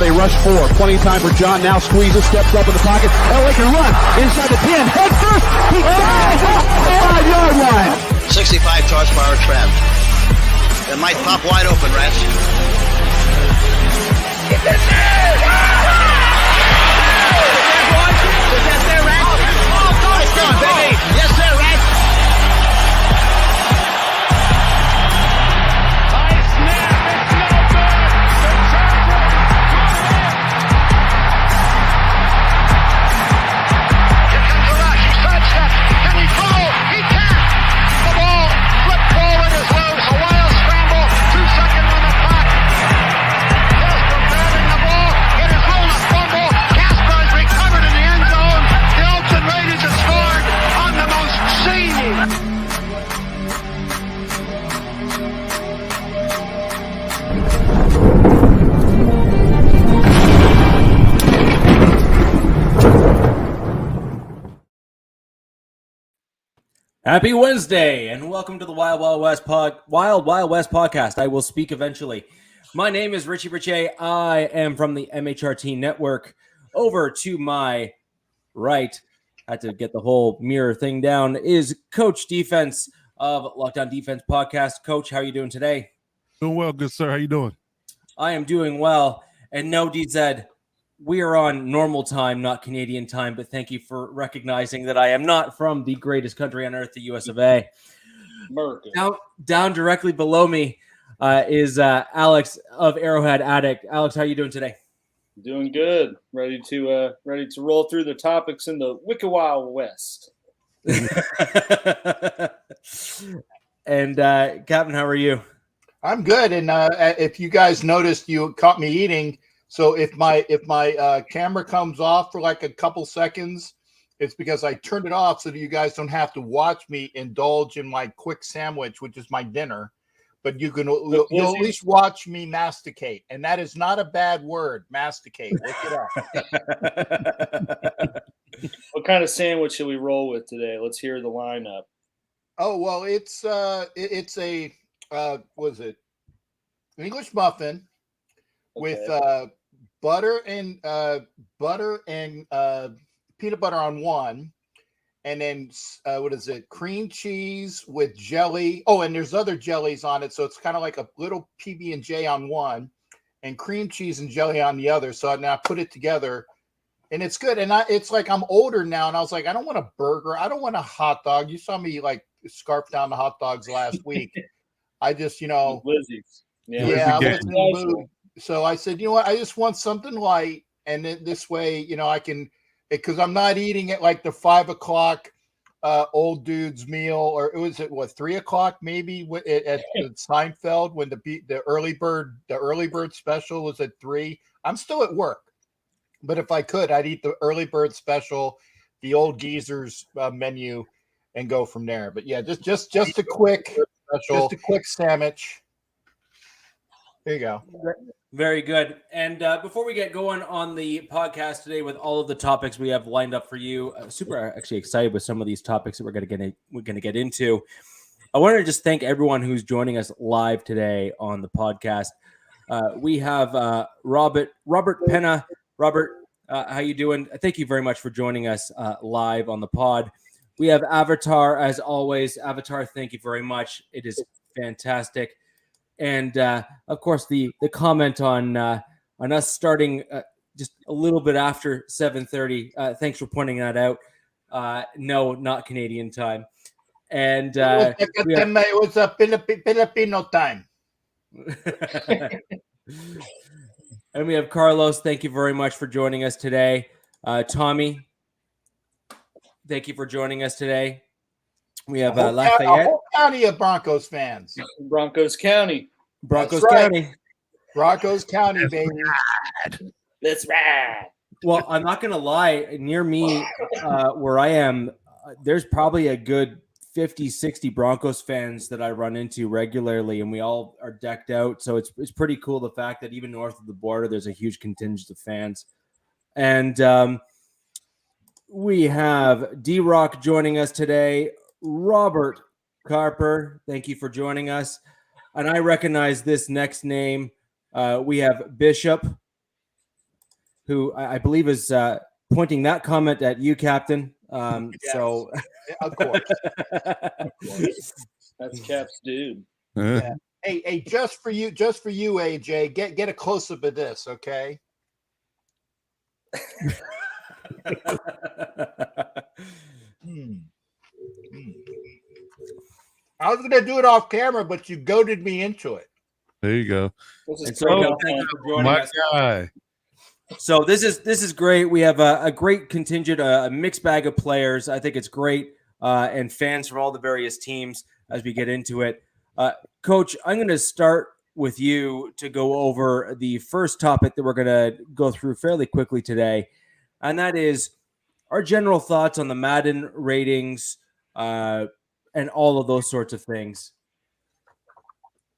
They rush four. Plenty of time for John. Now squeezes, steps up in the pocket. LA can run inside the 10. Head first. He dives off the 5-yard line. 65 horsepower trap. It might pop wide open, Rats. Is that there, Rats? Oh, touchdown, baby. Yes, sir, Rats. High snap. It's no good. The Chargers Here comes the rush. He sidesteps. Can he throw? He can. The ball flipped forward is loose. A wild scramble. 2 seconds on the clock. Casper grabbing the ball. It is ruled a fumble. Casper is recovered in the end zone. The Oakland Raiders have scored on the most seedy. Happy Wednesday, and welcome to the Wild Wild West podcast. I will speak eventually. My name is Richie Richey. I am from the MHRT Network. Over to my right, had to get the whole mirror thing down, is Coach Defense of Lockdown Defense Podcast. Coach, how are you doing today? Doing well, good sir. How you doing? I am doing well. And no, DZ, we are on normal time, not Canadian time, but thank you for recognizing that I am not from the greatest country on earth, the US of A. America. Down directly below me is Alex of Arrowhead Addict. Alex, how are you doing today? Doing good. Ready to roll through the topics in the Wicked Wild West. And Captain, how are you? I'm good. And if you guys noticed, you caught me eating. So if my camera comes off for like a couple seconds, it's because I turned it off so that you guys don't have to watch me indulge in my quick sandwich, which is my dinner. But you'll at least watch me masticate, and that is not a bad word. Masticate. Look it up. What kind of sandwich should we roll with today? Let's hear the lineup. Oh well, it's a what is it? An English muffin with butter and peanut butter on one, and then what is it? Cream cheese with jelly. Oh, and there's other jellies on it, so it's kind of like a little PB&J on one, and cream cheese and jelly on the other. So now I put it together, and it's good. And it's like I'm older now, and I was like, I don't want a burger, I don't want a hot dog. You saw me like scarf down the hot dogs last week. I just, Lizzie's. Yeah, I wasn't in the mood. So I said, you know what? I just want something light, and then this way, I can, because I'm not eating it like the 5 o'clock old dude's meal, or was it 3 o'clock maybe at Seinfeld when the early bird special was at 3. I'm still at work, but if I could, I'd eat the early bird special, the old geezer's menu, and go from there. But yeah, just a quick sandwich. There you go. Very good. And before we get going on the podcast today with all of the topics we have lined up for you, super actually excited with some of these topics that we're going to get into. I wanted to just thank everyone who's joining us live today on the podcast. We have Robert Penna. Robert, how you doing? Thank you very much for joining us live on the pod. We have Avatar, as always. Avatar, thank you very much. It is fantastic. And of course, the comment on us starting just a little bit after 7:30. Thanks for pointing that out. No, not Canadian time. And it was a Filipino time. And we have Carlos. Thank you very much for joining us today. Tommy, thank you for joining us today. We have Lafayette. A whole county of Broncos fans. Broncos County. Broncos That's right. County. Broncos County, baby. That's right. Well, I'm not going to lie. Near me, where I am, there's probably a good 50, 60 Broncos fans that I run into regularly, and we all are decked out. So it's pretty cool, the fact that even north of the border, there's a huge contingent of fans. And we have D-Rock joining us today. Robert Carper, thank you for joining us. And I recognize this next name. We have Bishop. who I believe is pointing that comment at you, Captain. Yes. So, of course. That's Cap's dude. Yeah. Hey, just for you, AJ, get a close up of this, okay? I was going to do it off camera, but you goaded me into it. There you go. And so, thank you for joining My us. guy. So this is great. We have a great contingent, a mixed bag of players. I think it's great, and fans from all the various teams as we get into it. Coach, I'm going to start with you to go over the first topic that we're going to go through fairly quickly today, and that is our general thoughts on the Madden ratings and all of those sorts of things.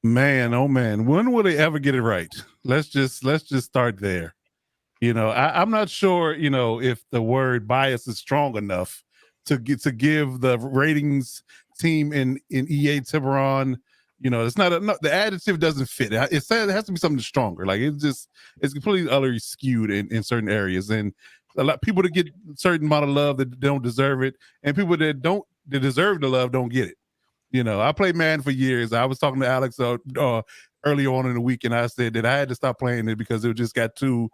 Man, oh man, when will they ever get it right? Let's just start there. You know, I'm not sure, you know, if the word bias is strong enough to give the ratings team in EA Tiburon, you know, it's not the adjective doesn't fit. It has to be something stronger. Like it's completely utterly skewed in certain areas, and a lot of people that get a certain amount of love that don't deserve it, and people that deserve the love don't get it. You know, I played Madden for years. I was talking to Alex early on in the week, and I said that I had to stop playing it because it just got to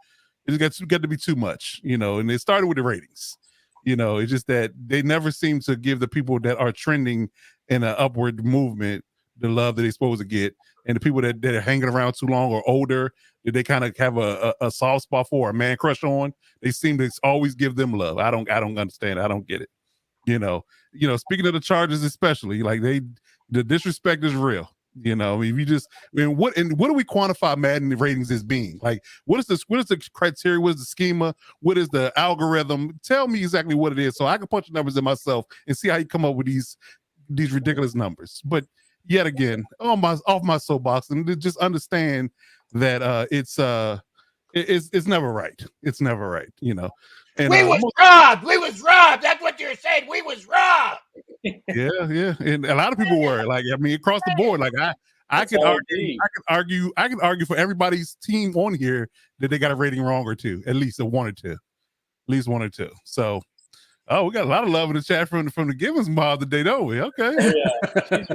be too much, you know, and it started with the ratings. You know, it's just that they never seem to give the people that are trending in an upward movement the love that they're supposed to get. And the people that are hanging around too long or older, that they kind of have a soft spot for, a man crush on, they seem to always give them love. I don't understand. I don't get it. You know, speaking of the Chargers especially, like the disrespect is real. You know, if you just, I mean, what do we quantify Madden ratings as being? Like, what is the criteria? What is the schema? What is the algorithm? Tell me exactly what it is so I can punch the numbers in myself and see how you come up with these ridiculous numbers. But yet again, off my soapbox, and just understand that it's never right. It's never right, you know. And we was robbed. We was robbed. That's what you're saying. We was robbed. Yeah, and a lot of people were like, I mean, across the board. Like I can argue for everybody's team on here that they got a rating wrong or two, at least one or two. So, we got a lot of love in the chat from the Givens mob today, don't we? Okay, yeah, she's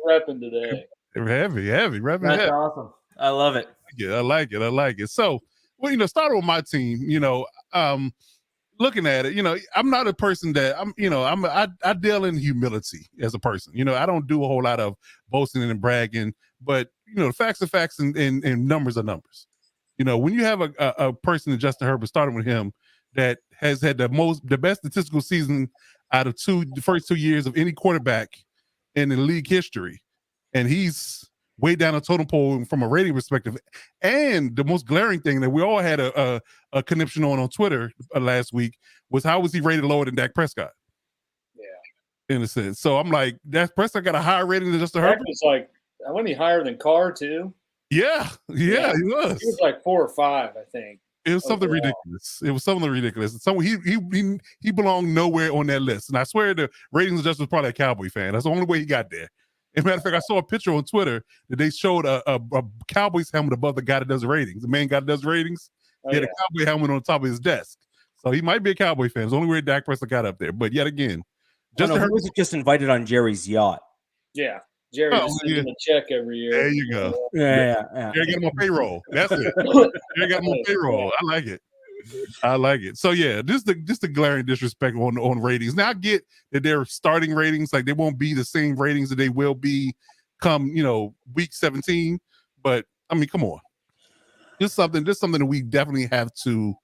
repping today. Heavy, repping. That's awesome. I love it. Yeah, I like it. So, well, you know, starting with my team, you know, looking at it, you know, I'm not a person that I deal in humility as a person. You know, I don't do a whole lot of boasting and bragging, but you know, the facts are facts and numbers are numbers. You know, when you have a person, Justin Herbert, starting with him, that has had the best statistical season out of the first 2 years of any quarterback in the league history, and he's way down a totem pole from a rating perspective. And the most glaring thing that we all had a conniption on Twitter last week was how was he rated lower than Dak Prescott? Yeah, in a sense. So I'm like, Dak Prescott got a higher rating than Justin Herbert. Was like, wasn't he higher than Carr too? Yeah, he was. He was like 4 or 5, I think. It was something ridiculous. He belonged nowhere on that list. And I swear the ratings adjuster was probably a Cowboy fan. That's the only way he got there. As a matter of fact, I saw a picture on Twitter that they showed a Cowboys helmet above the guy that does the ratings. The main guy that does ratings, he had a Cowboy helmet on top of his desk. So he might be a Cowboy fan. It's the only way Dak Prescott got up there. But yet again, Justin Herbert was just invited on Jerry's yacht. Yeah. Jerry just sends him a check every year. There you go. Yeah. Jerry got him on payroll. That's it. Jerry got him on payroll. I like it. So yeah, just the glaring disrespect on ratings. Now I get that they're starting ratings, like they won't be the same ratings that they will be come, you know, week 17. But I mean, come on. Just something that we definitely have to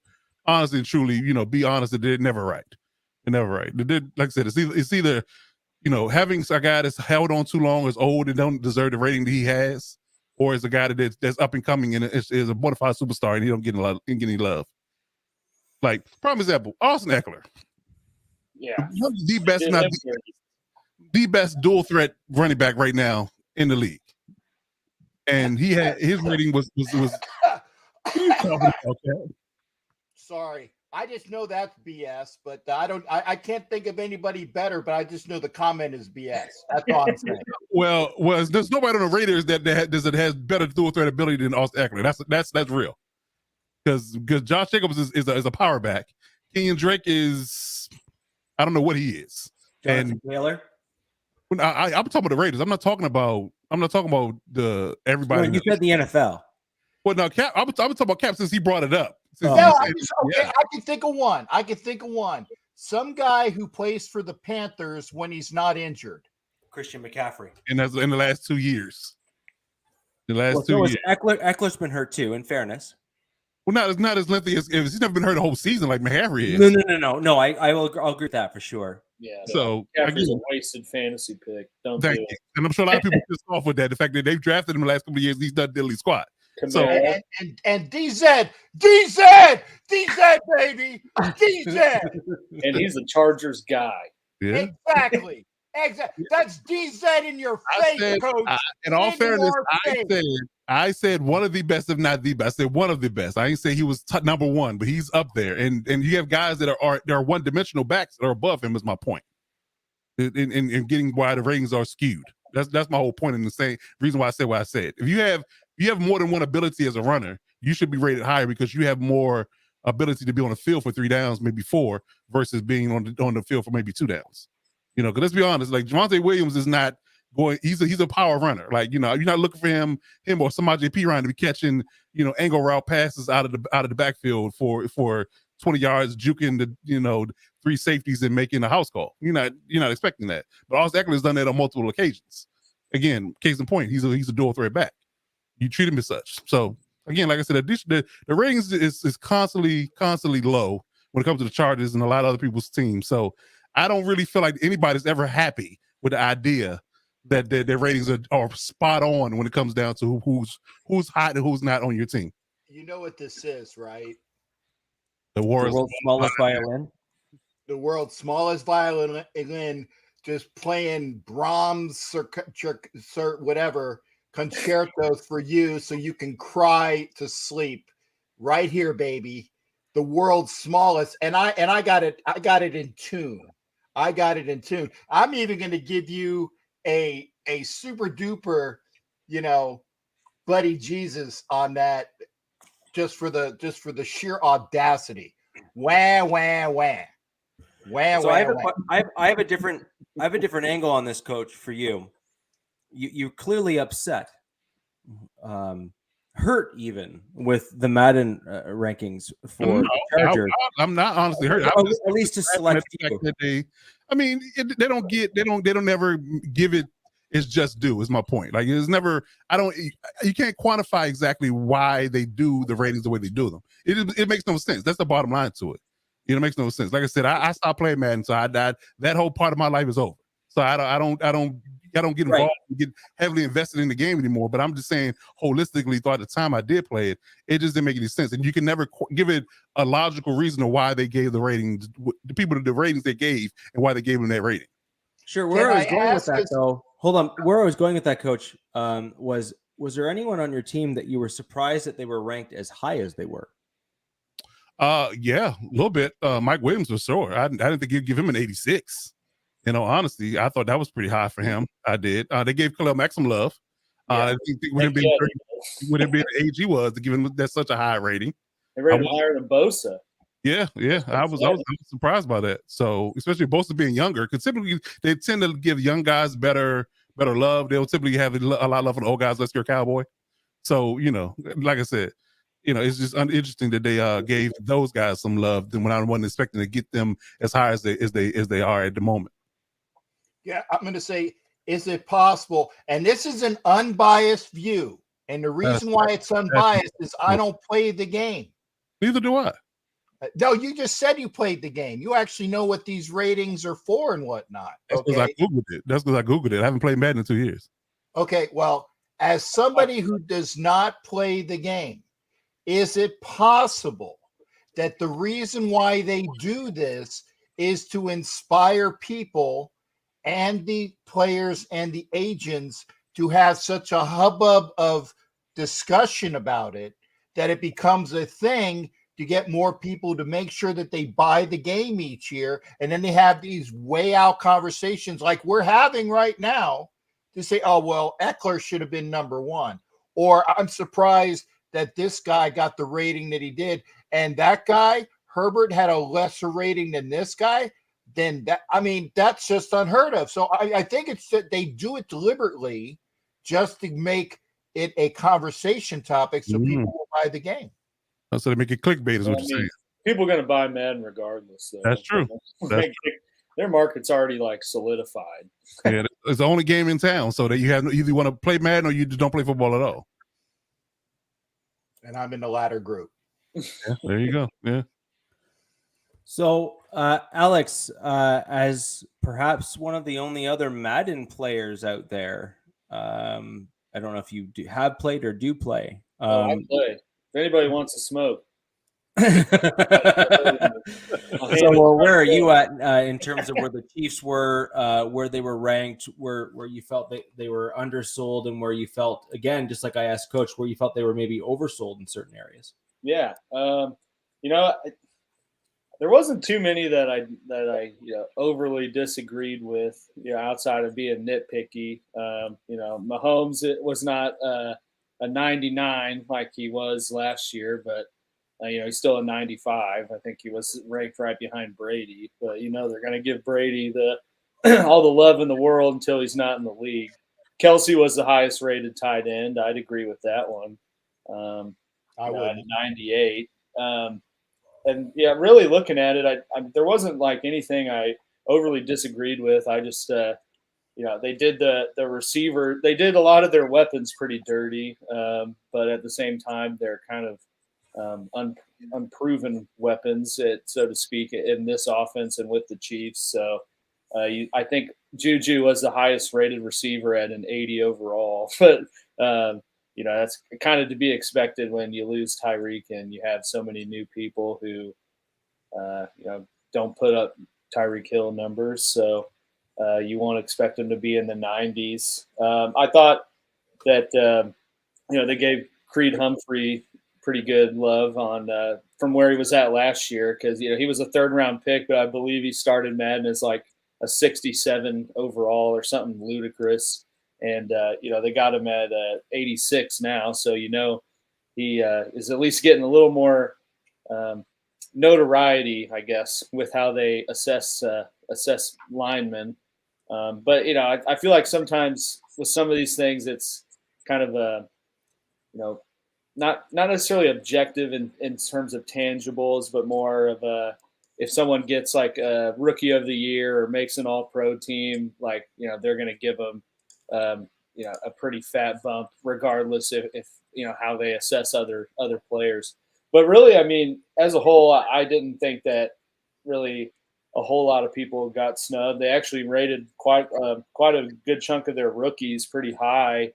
honestly and truly, you know, be honest that they're never right. They're never right. They did, like I said, it's either you know, having a guy that's held on too long, is old, and don't deserve the rating that he has, or is a guy that's up and coming and is a bona fide superstar and he don't get any love. Like, prime example, Austin Eckler. Yeah. The best dual threat running back right now in the league. And he had his rating was what are you talking about, Kat? Sorry. I just know that's BS, but I can't think of anybody better, but I just know the comment is BS. That's all I'm saying. Well, there's nobody on the Raiders that has better dual threat ability than Austin Eckler. That's real. because Josh Jacobs is a power back. Kenyon Drake is, I don't know what he is. Jonathan Taylor. I'm talking about the Raiders. I'm not talking about the everybody. No, you said the NFL. Well, no, Cap. I'm talking about Cap since he brought it up. I can think of one. Some guy who plays for the Panthers when he's not injured. Christian McCaffrey. And that's in the last 2 years. Eckler's been hurt too, in fairness. Well, not as lengthy as he's never been hurt a whole season like McCaffrey is. No. I'll agree with that for sure. Yeah. So McCaffrey's a wasted fantasy pick. Thank you. And I'm sure a lot of people pissed off with that. The fact that they've drafted him the last couple of years, he's done diddly squat. So and DZ, baby, DZ. And he's the Chargers guy. Yeah. Exactly. That's DZ in your face, coach. In all fairness, I said one of the best, if not the best. I said one of the best. I didn't say he was number one, but he's up there. And you have guys that are one-dimensional backs that are above him. Is my point. In getting why the ratings are skewed. That's my whole point in the same reason why I said what I said. If you have more than one ability as a runner, you should be rated higher because you have more ability to be on the field for 3 downs, maybe 4, versus being on the field for maybe 2 downs. You know, because let's be honest, like Javonte Williams is not going. He's a power runner. Like, you know, you're not looking for him or somebody JP Ryan to be catching, you know, angle route passes out of the backfield for 20 yards, juking the 3 safeties and making a house call. You're not expecting that. But Austin Eckler has done that on multiple occasions. Again, case in point, he's a dual threat back. You treat him as such. So again, like I said, the ratings is constantly low when it comes to the Chargers and a lot of other people's teams. So I don't really feel like anybody's ever happy with the idea that their ratings are spot on when it comes down to who's hot and who's not on your team. You know what this is, right? The world's smallest violin. The world's smallest violin, just playing Brahms or whatever concertos for you, so you can cry to sleep. Right here, baby. The world's smallest, and I got it in tune. I'm even going to give you a super duper, bloody Jesus on that, just for the sheer audacity. Wah wah wah. Wah, so wah, I have a different angle on this, Coach, for you. You're clearly upset, hurt even with the Madden rankings for Chargers. I'm not honestly hurt. At least to select few. They don't ever give it its just due. Is my point. Like, it's never. You can't quantify exactly why they do the ratings the way they do them. It makes no sense. That's the bottom line to it. It makes no sense. Like I said, I stopped playing Madden, so I died. That whole part of my life is over. So I don't get involved and get heavily invested in the game anymore. But I'm just saying, holistically, throughout the time I did play it, it just didn't make any sense. And you can never give it a logical reason of why they gave the ratings, the people the ratings they gave, and why they gave them that rating. Sure. Where I was going with that, though, hold on. Where I was going with that, Coach, was there anyone on your team that you were surprised that they were ranked as high as they were? Yeah, a little bit. Mike Williams was sure. I didn't think you'd give him an 86. Honestly, I thought that was pretty high for him. I did. They gave Khalil Mack some love. I think wouldn't have been the age he was to give him that such a high rating. They rated him higher than Bosa. Yeah. I was surprised by that. So, especially Bosa being younger, because typically they tend to give young guys better love. They'll typically have a lot of love for the old guys. Let's go Cowboy. So, like I said, it's just interesting that they gave those guys some love when I wasn't expecting to get them as high as they are at the moment. Yeah, I'm going to say, is it possible? And this is an unbiased view. And the reason why it's unbiased is I don't play the game. Neither do I. No, you just said you played the game. You actually know what these ratings are for and whatnot. That's because I Googled it. I haven't played Madden in 2 years. Okay, well, as somebody who does not play the game, is it possible that the reason why they do this is to inspire people and the players and the agents to have such a hubbub of discussion about it that it becomes a thing to get more people to make sure that they buy the game each year? And then they have these way out conversations like we're having right now to say, oh, well, Eckler should have been number 1. Or I'm surprised that this guy got the rating that he did. And that guy, Herbert, had a lesser rating than this guy. Then that, I mean, that's just unheard of. So I think it's that they do it deliberately just to make it a conversation topic so people will buy the game. So they make it clickbait, is what you're saying. People are going to buy Madden regardless. Though. That's true. Their market's already like solidified. Yeah, it's the only game in town, so that you have either want to play Madden or you just don't play football at all. And I'm in the latter group. Yeah, there you go. Yeah. So, Alex, as perhaps one of the only other Madden players out there, I don't know if you have played or do play. I play. If anybody wants to smoke. So where are you at in terms of where the Chiefs were, where they were ranked, where you felt they were undersold, and where you felt, again, just like I asked Coach, where you felt they were maybe oversold in certain areas? Yeah, there wasn't too many that I overly disagreed with, outside of being nitpicky. Mahomes, it was not a 99 like he was last year, but he's still a 95. I think he was ranked right behind Brady, but they're going to give Brady all the love in the world until he's not in the league. Kelsey was the highest rated tight end. I'd agree with that one. I would, 98. And yeah, really looking at it, there wasn't like anything I overly disagreed with. I just, they did the receiver. They did a lot of their weapons pretty dirty, but at the same time, they're kind of unproven weapons, so to speak, in this offense and with the Chiefs. So I think Juju was the highest rated receiver at an 80 overall, but that's kind of to be expected when you lose Tyreek and you have so many new people who, don't put up Tyreek Hill numbers. So you won't expect them to be in the 90s. I thought that, they gave Creed Humphrey pretty good love on from where he was at last year, because, he was a 3rd round pick, but I believe he started Madden as like a 67 overall or something ludicrous. And, they got him at 86 now. So, he is at least getting a little more notoriety, I guess, with how they assess linemen. But, I feel like sometimes with some of these things, it's kind of not necessarily objective in terms of tangibles, but more of if someone gets like a rookie of the year or makes an all-pro team, like, they're going to give them a pretty fat bump, regardless if how they assess other players. But really, I mean, as a whole, I didn't think that really a whole lot of people got snubbed. They actually rated quite a good chunk of their rookies pretty high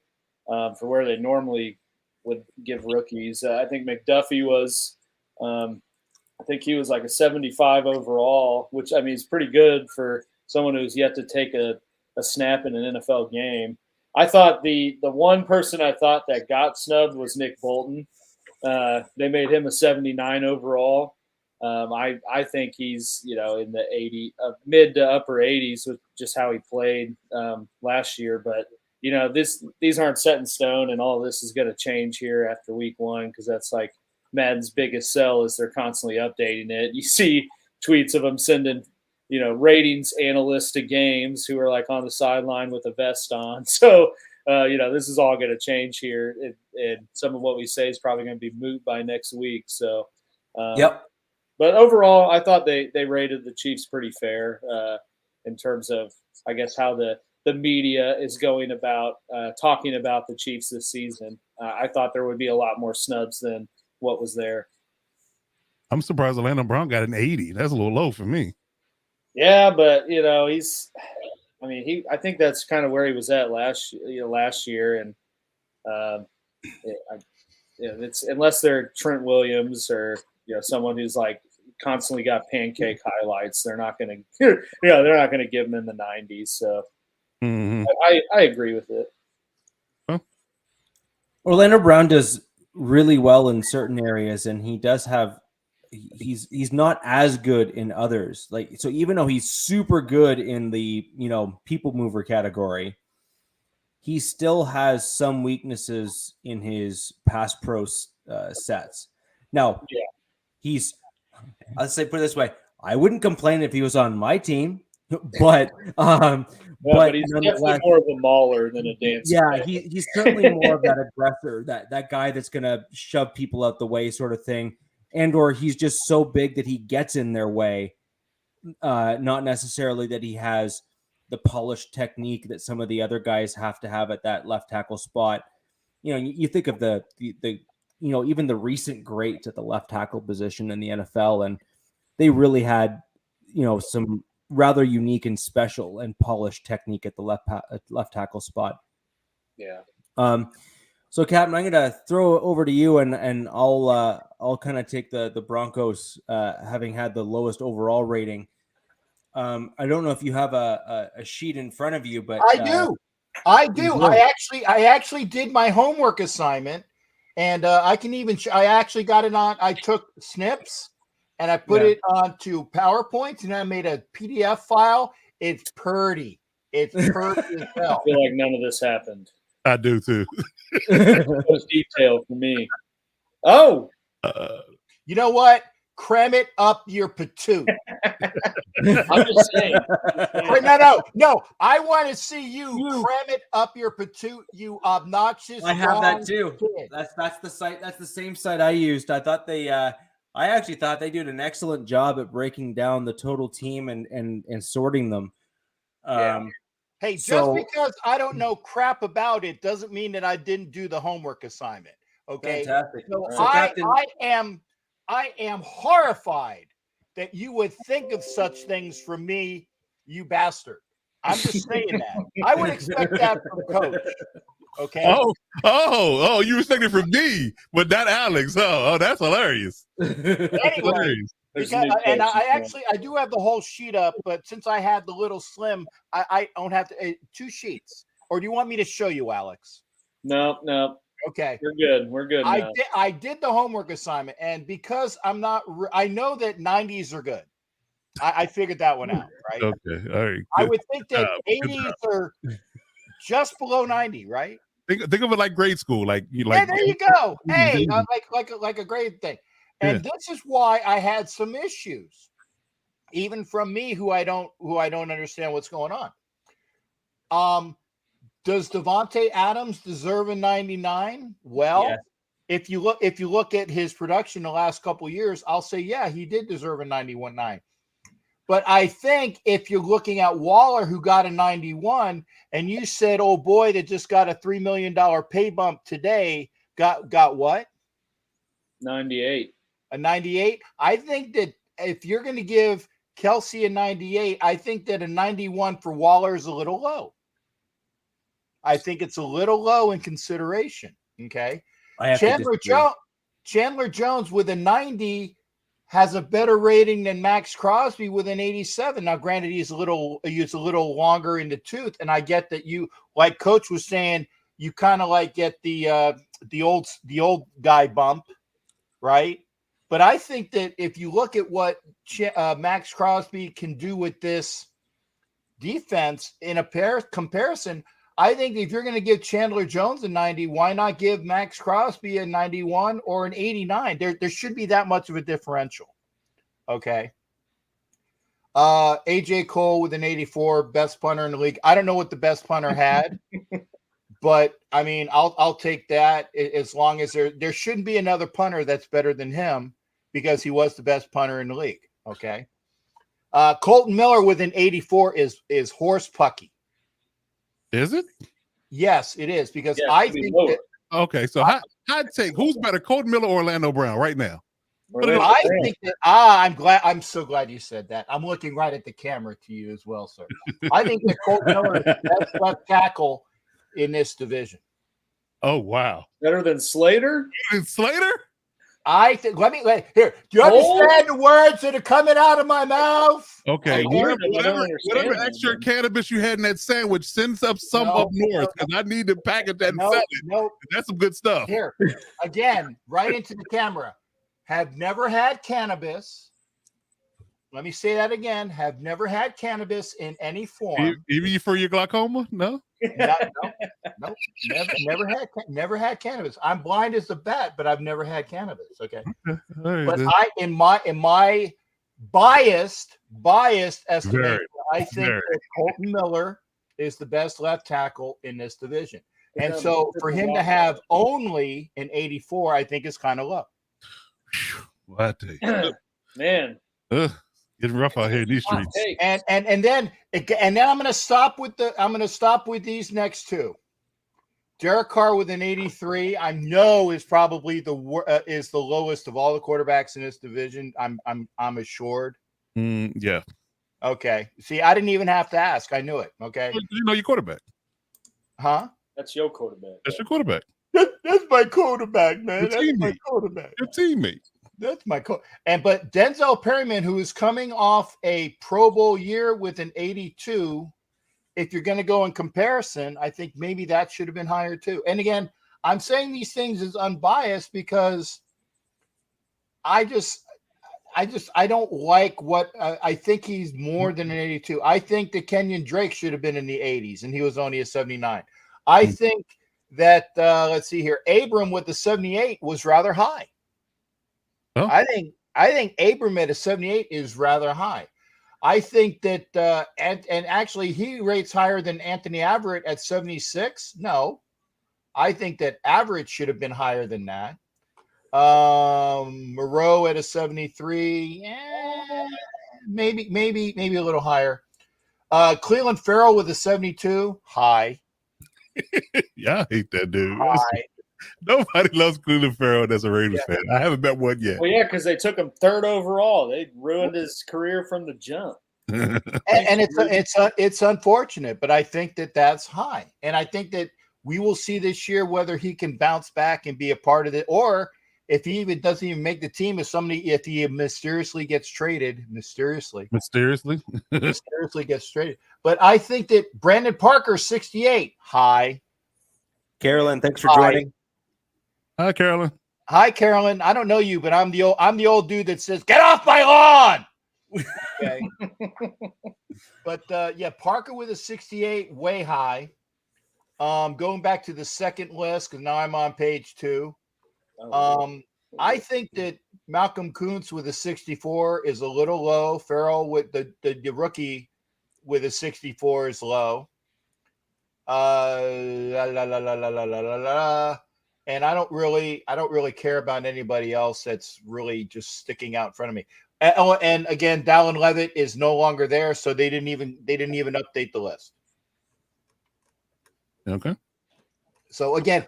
for where they normally would give rookies. I think McDuffie was, I think he was like a 75 overall, which, I mean, is pretty good for someone who's yet to take a snap in an NFL game. I thought the one person I thought that got snubbed was Nick Bolton. They made him a 79 overall. I think he's, in the 80, mid to upper 80s with just how he played last year. But, these aren't set in stone, and all this is going to change here after week 1, because that's like Madden's biggest sell is they're constantly updating it. You see tweets of them sending, ratings analysts to games who are like on the sideline with a vest on. So, this is all going to change here. And some of what we say is probably going to be moot by next week. So, yep. But overall, I thought they rated the Chiefs pretty fair in terms of, I guess, how the media is going about talking about the Chiefs this season. I thought there would be a lot more snubs than what was there. I'm surprised Orlando Brown got an 80. That's a little low for me. I think that's kind of where he was at last year. And it's, unless they're Trent Williams or, someone who's like constantly got pancake highlights, they're not going to, they're not going to give him in the 90s. So I agree with it. Huh? Orlando Brown does really well in certain areas, and he does have, he's not as good in others. Like, so even though he's super good in the, people mover category, he still has some weaknesses in his pass pro sets. Now, Yeah. I'll say put it this way: I wouldn't complain if he was on my team, but but he's definitely more of a mauler than a dancer. Yeah, he's certainly more of that aggressor, that guy that's gonna shove people out the way, sort of thing, or he's just so big that he gets in their way. Not necessarily that he has the polished technique that some of the other guys have to have at that left tackle spot. You think of the even the recent greats at the left tackle position in the NFL, and they really had some rather unique and special and polished technique at the left tackle spot. Yeah. So Captain, I'm going to throw it over to you, and I'll kind of take the Broncos, having had the lowest overall rating. I don't know if you have a sheet in front of you, but I do. I actually did my homework assignment, and I can even. I actually got it on. I took snips and I put it onto PowerPoint, and I made a PDF file. It's pretty. It's pretty as hell. I feel like none of this happened. I do too. Most detail for me. Oh, you know what? Cram it up your patoot. I'm just saying. No. I want to see you cram it up your patoot. You obnoxious. I have that too. Kid. That's the site. That's the same site I used. I thought I actually thought they did an excellent job at breaking down the total team and sorting them. Hey, just because I don't know crap about it doesn't mean that I didn't do the homework assignment. Okay. Fantastic. So I am horrified that you would think of such things from me, you bastard. I'm just saying that. I would expect that from Coach. Okay. Oh, you were thinking from me, but not Alex. Oh, that's hilarious. Anyway, I do have the whole sheet up, but since I had the little slim, I don't have to 2 sheets. Or do you want me to show you, Alex? No. Okay. We're good. I did the homework assignment, and because I know that 90s are good. I figured that one out, right? Okay. All right. I would think that 80s are just below 90, right? Think of it like grade school, there you go. Hey, like a grade thing. And this is why I had some issues, even from me, who I don't understand what's going on. Does Devontae Adams deserve a 99? Well, yes. if you look at his production the last couple of years, I'll say he did deserve a 91.9. But I think if you're looking at Waller, who got a 91, and you said, oh boy, that just got a $3 million pay bump today, got what? 98. A 98? I think that if you're going to give Kelsey a 98, I think that a 91 for Waller is a little low. I think it's a little low in consideration. Okay. Chandler Jones with a 90 has a better rating than Max Crosby with an 87. Now, granted, he's a little longer in the tooth, and I get that you, like Coach was saying, you kind of like get the old guy bump, right? But I think that if you look at what Max Crosby can do with this defense in a comparison, I think if you're going to give Chandler Jones a 90, why not give Max Crosby a 91 or an 89? There should be that much of a differential. Okay. AJ Cole with an 84, best punter in the league. I don't know what the best punter had, but I mean, I'll take that as long as there shouldn't be another punter that's better than him because he was the best punter in the league. Okay. Colton Miller with an 84 is horse pucky. Is it? Yes, it is because I think that. Okay, so hot take. Who's better, Colton Miller or Orlando Brown right now? I think that I'm so glad you said that. I'm looking right at the camera to you as well, sir. I think that Colton Miller is the best left tackle in this division. Oh wow, better than Slater? I think. Here. Do you understand the words that are coming out of my mouth? Okay. Whatever extra cannabis you had in that sandwich, send up north because I need to package that and sell it. That's some good stuff. Here, again, right into the camera. Have never had cannabis. Let me say that again. Have never had cannabis in any form. Even for your glaucoma? No. No, never had cannabis. I'm blind as a bat, but I've never had cannabis. Okay, All right, but then. in my biased estimation, Very, I think very. that Colton Miller is the best left tackle in this division, and Yeah, so but for it's a him to lot. have only an 84, I think is kind of low. Well, I tell you. Man, Getting rough out here in these hot streets. take. And then I'm going to stop with these next two. Derek Carr with an 83, I know is probably the lowest of all the quarterbacks in this division. I'm assured. Yeah. Okay. See, I didn't even have to ask. I knew it. Okay. You know your quarterback. Huh? That's your quarterback. That's your quarterback. That's my quarterback, man. Your That's my teammate. quarterback. Your teammate. That's my but Denzel Perryman, who is coming off a Pro Bowl year with an 82, if you're going to go in comparison, I think maybe that should have been higher too. And again, I'm saying these things as unbiased because I don't like what I think he's more than an 82. I think that Kenyon Drake should have been in the 80s and he was only a 79. I think that let's see here, Abram with the 78 was rather high. Oh. I think Abram at a 78 is rather high. I think that and actually he rates higher than Anthony Averett at 76. No, I think that Averett should have been higher than that. Moreau at a 73, maybe a little higher. Cleveland Farrell with a 72, high. Yeah, I hate that dude. High. Nobody loves Cleveland Farrell as a Raiders fan. I haven't met one yet. Well, yeah, because they took him 3rd overall. They ruined his career from the jump. And it's unfortunate, but I think that that's high. And I think that we will see this year whether he can bounce back and be a part of it, or if he even doesn't even make the team, if he mysteriously gets traded, mysteriously gets traded. But I think that Brandon Parker, 68, high. Carolyn, thanks for joining. Hi, Carolyn. Hi, Carolyn. I don't know you, but I'm the old dude that says, "Get off my lawn." Okay. But yeah, Parker with a 68, way high. Going back to the second list because now I'm on page 2. I think that Malcolm Kuntz with a 64 is a little low. Farrell with the rookie with a 64 is low. And I don't really care about anybody else that's really just sticking out in front of me. And again, Dallin Levitt is no longer there, so they didn't even update the list. Okay. So again,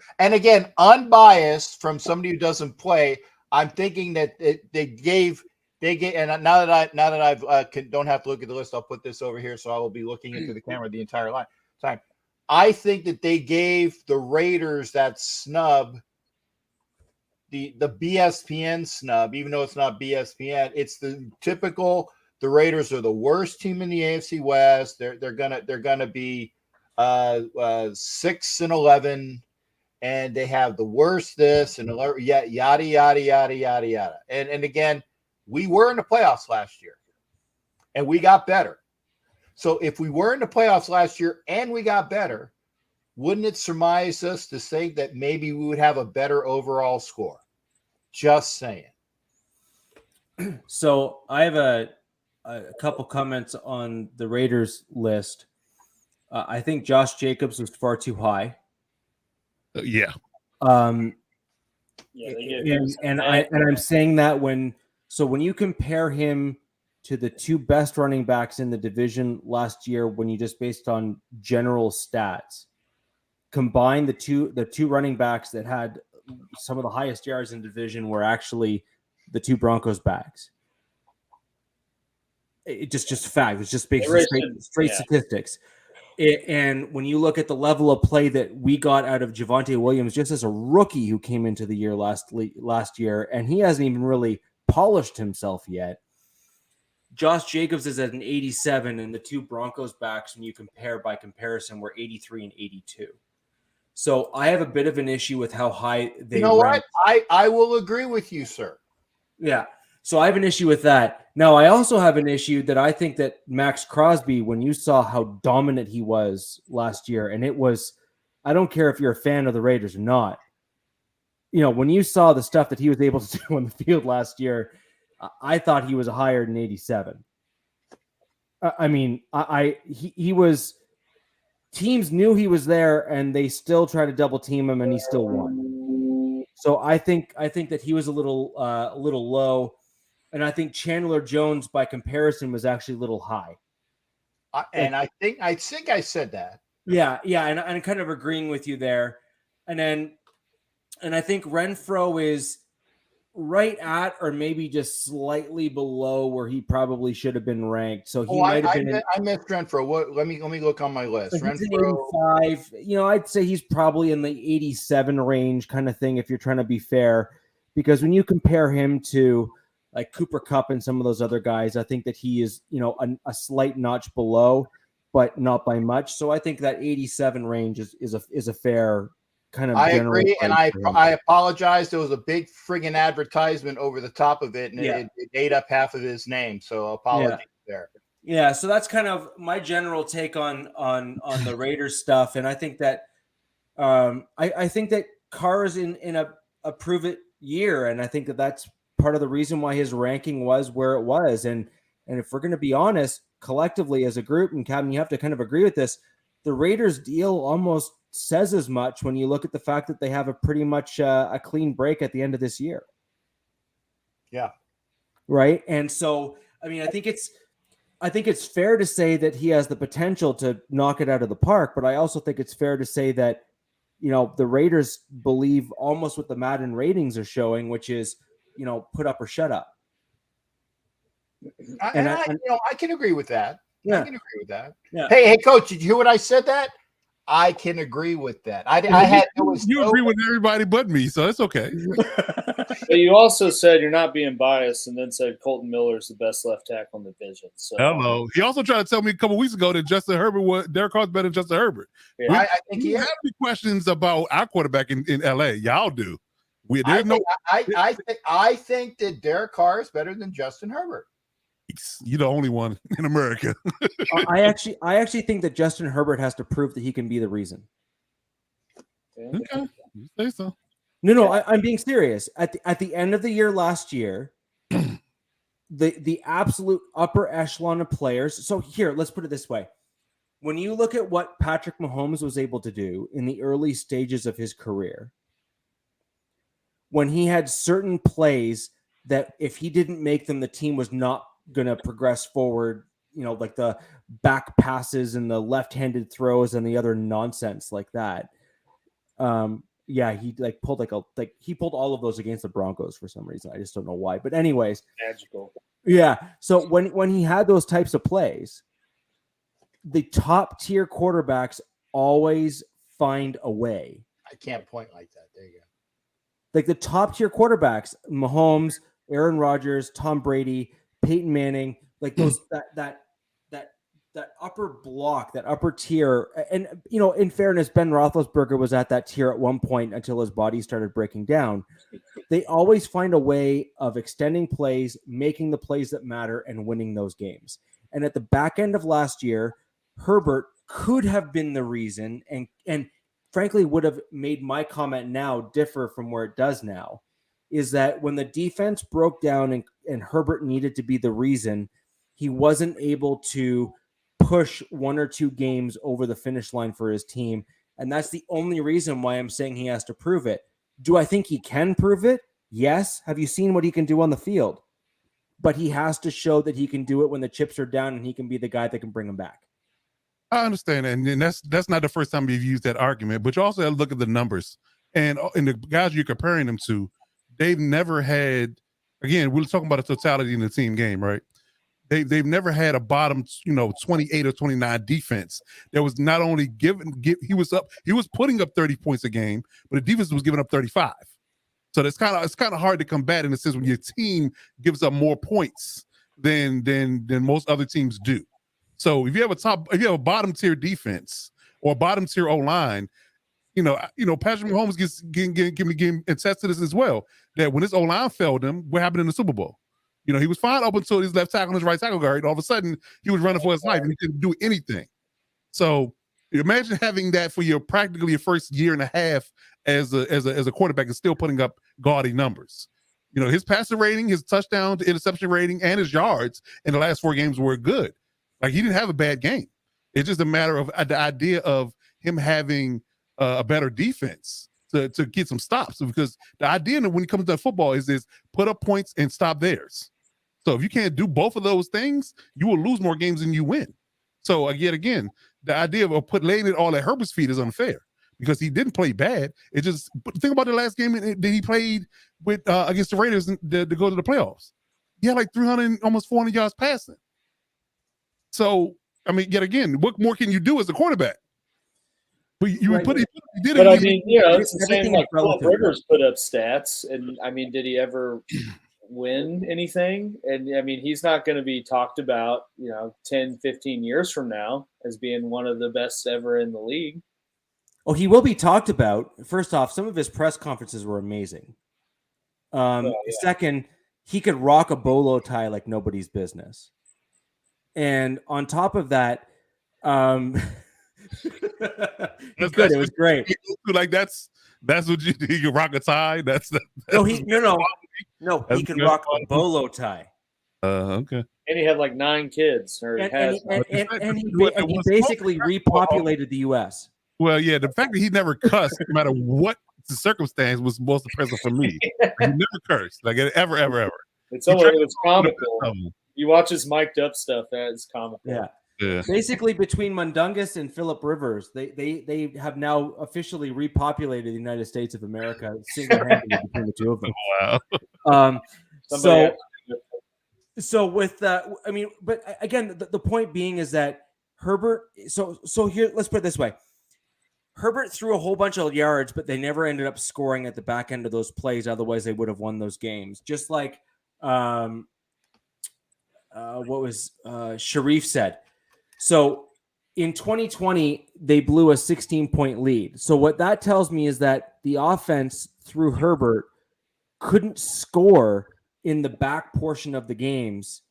unbiased from somebody who doesn't play, I'm thinking that they gave, and now that I've don't have to look at the list, I'll put this over here, so I will be looking into the camera the entire time. I think that they gave the Raiders that snub, the BSPN snub, even though it's not BSPN. It's the typical. The Raiders are the worst team in the AFC West. They're gonna be 6-11, and they have the worst this and yada yada yada yada yada. And again, we were in the playoffs last year, and we got better. So if we were in the playoffs last year and we got better, wouldn't it surmise us to think that maybe we would have a better overall score? Just saying. So I have a couple comments on the Raiders list. I think Josh Jacobs was far too high. Yeah. I'm saying that when you compare him to the 2 best running backs in the division last year, when you just based on general stats, combine the two running backs that had some of the highest yards in the division were actually the 2 Broncos backs. It just fact. It's just straight statistics. And when you look at the level of play that we got out of Javonte Williams just as a rookie who came into the year last year, and he hasn't even really polished himself yet. Josh Jacobs is at an 87, and the 2 Broncos backs, when you compare by comparison, were 83 and 82. So I have a bit of an issue with how high they. You know what? I will agree with you, sir. Yeah. So I have an issue with that. Now, I also have an issue that I think that Max Crosby, when you saw how dominant he was last year, and it was, I don't care if you're a fan of the Raiders or not, when you saw the stuff that he was able to do on the field last year, I thought he was higher than 87. He was, teams knew he was there and they still tried to double team him and he still won. So I think that he was a little low. And I think Chandler Jones, by comparison, was actually a little high. I think I said that. Yeah, and I'm kind of agreeing with you there. And I think Renfro is right at or maybe just slightly below where he probably should have been ranked. So he might have been. I missed Renfro. What? Let me look on my list. So Renfro, 85. I'd say he's probably in the 87 range kind of thing if you're trying to be fair, because when you compare him to like Cooper Kupp and some of those other guys, I think that he is, a slight notch below, but not by much. So I think that 87 range is a fair kind of. I agree, and I apologize. There was a big friggin' advertisement over the top of it, and it ate up half of his name. So apologies there. Yeah, so that's kind of my general take on the Raiders stuff, and I think that I think that Carr is in a prove it year, and I think that that's part of the reason why his ranking was where it was. And if we're going to be honest, collectively as a group, and Kevin, you have to kind of agree with this, the Raiders deal almost says as much when you look at the fact that they have a pretty much a clean break at the end of this year. Yeah. Right. And so, I mean, I think it's fair to say that he has the potential to knock it out of the park, but I also think it's fair to say that, the Raiders believe almost what the Madden ratings are showing, which is, put up or shut up. I can agree with that. Yeah. I can agree with that. Yeah. Hey, Coach, did you hear what I said that? I can agree with that. You agree with everybody but me, so it's okay. But you also said you're not being biased, and then said Colton Miller is the best left tackle in the division. So hello. He also tried to tell me a couple weeks ago that Derek Carr's better than Justin Herbert. Yeah. I think he have any questions about our quarterback in LA. Y'all do. I think that Derek Carr is better than Justin Herbert. You're the only one in America. I actually think that Justin Herbert has to prove that he can be the reason. Okay, you say so. No, I'm being serious. At the end of the year last year, the absolute upper echelon of players. So here, let's put it this way: when you look at what Patrick Mahomes was able to do in the early stages of his career, when he had certain plays that if he didn't make them, the team was not going to progress forward, like the back passes and the left-handed throws and the other nonsense like that. He pulled all of those against the Broncos for some reason. I just don't know why. But anyways, magical. Yeah. So when he had those types of plays, the top tier quarterbacks always find a way. I can't point like that. There you go. Like the top tier quarterbacks, Mahomes, Aaron Rodgers, Tom Brady, Peyton Manning, like those that upper block, that upper tier. And in fairness, Ben Roethlisberger was at that tier at one point until his body started breaking down. They always find a way of extending plays, making the plays that matter, and winning those games. And at the back end of last year, Herbert could have been the reason, and frankly would have made my comment now differ from where it does now, is that when the defense broke down and Herbert needed to be the reason, he wasn't able to push one or two games over the finish line for his team. And that's the only reason why I'm saying he has to prove it. Do I think he can prove it? Yes. Have you seen what he can do on the field? But he has to show that he can do it when the chips are down and he can be the guy that can bring them back. I understand, and that's not the first time you've used that argument, but you also have to look at the numbers. And the guys you're comparing them to, they've never had, again, we're talking about a totality in the team game, right? They've never had a bottom, 28 or 29 defense that was not only he was putting up 30 points a game, but the defense was giving up 35. So it's kind of hard to combat in a sense when your team gives up more points than most other teams do. So if you have a bottom tier defense or a bottom tier O-line, Patrick Mahomes can attest to this as well, that when his O-line failed him, what happened in the Super Bowl? You know, he was fine up until his left tackle and his right tackle guard. All of a sudden, he was running for his life and he couldn't do anything. So imagine having that for practically your first year and a half as a quarterback and still putting up gaudy numbers. You know, his passer rating, his touchdown to interception rating, and his yards in the last 4 games were good. Like, he didn't have a bad game. It's just a matter of the idea of him having a better defense to get some stops, because the idea when it comes to football is put up points and stop theirs. So if you can't do both of those things, you will lose more games than you win. So again, the idea of laying it all at Herbert's feet is unfair, because he didn't play bad. It just, think about the last game that he played with against the Raiders to go to the playoffs. He had like 300, almost 400 yards passing. So, I mean, yet again, what more can you do as a quarterback? But you right. put it. He did But it. I mean, you know, it's the same Everything like is Philip relative. Rivers put up stats, and I mean, did he ever win anything? And I mean, he's not going to be talked about, you know, 10, 15 years from now as being one of the best ever in the league. Oh, he will be talked about. First off, some of his press conferences were amazing. Second, he could rock a bolo tie like nobody's business. And on top of that, he could. It was great. Like that's what you do. You rock a tie. No. He can rock a bolo tie. Okay. And he had like 9 kids, or And has. he basically repopulated the U.S. Well, yeah, the fact that he never cussed, no matter what the circumstance, was most impressive for me. He never cursed, like ever. It was comical. You watch his mic'd up stuff, that's comical. Yeah. Yeah. Basically, between Mundungus and Philip Rivers, they have now officially repopulated the United States of America single-handedly between the two of them. Wow. So with I mean, but again, the point being is that Herbert. So here, let's put it this way: Herbert threw a whole bunch of yards, but they never ended up scoring at the back end of those plays. Otherwise, they would have won those games. Just like what was Sharif said. So in 2020, they blew a 16-point lead. So what that tells me is that the offense through Herbert couldn't score in the back portion of the games,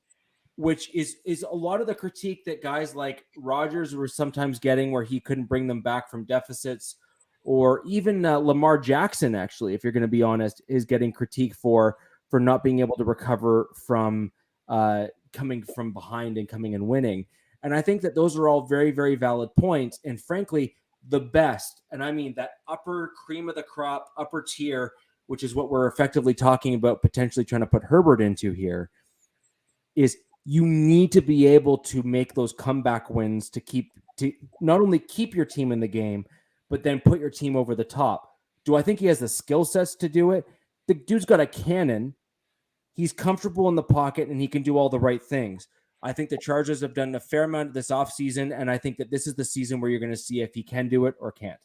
which is a lot of the critique that guys like Rodgers were sometimes getting, where he couldn't bring them back from deficits, or even Lamar Jackson, actually, if you're going to be honest, is getting critique for not being able to recover from coming from behind and coming and winning. And I think that those are all very, very valid points. And frankly, the best, and I mean that upper cream of the crop, upper tier, which is what we're effectively talking about potentially trying to put Herbert into here, is you need to be able to make those comeback wins to not only keep your team in the game, but then put your team over the top. Do I think he has the skill sets to do it? The dude's got a cannon. He's comfortable in the pocket, and he can do all the right things. I think the Chargers have done a fair amount of this offseason, and I think that this is the season where you're going to see if he can do it or can't.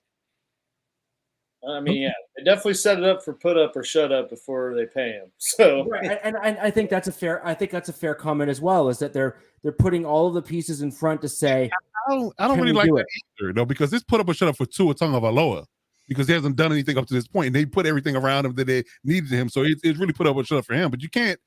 I mean, yeah, they definitely set it up for put up or shut up before they pay him. So, right. and I think that's a fair comment as well. Is that they're putting all of the pieces in front to say, I don't really like that either, though, because this put up or shut up for Tua Tagovailoa, because he hasn't done anything up to this point, and they put everything around him that they needed him. So it's really put up or shut up for him. But you can't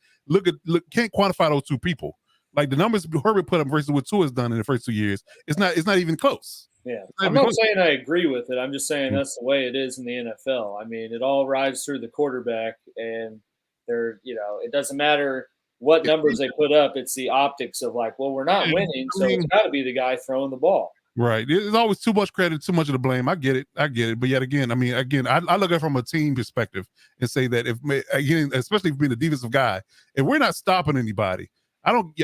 can't quantify those two people. Like the numbers Herbert put up versus what Tua has done in the first 2 years, it's not even close. Yeah, I'm not saying I agree with it. I'm just saying that's the way it is in the NFL. I mean, it all rides through the quarterback, and it doesn't matter what numbers they put up. It's the optics of like, well, we're not winning, so it's got to be the guy throwing the ball. Right. There's always too much credit, too much of the blame. I get it. But yet again, I look at it from a team perspective and say that especially if being a defensive guy, if we're not stopping anybody,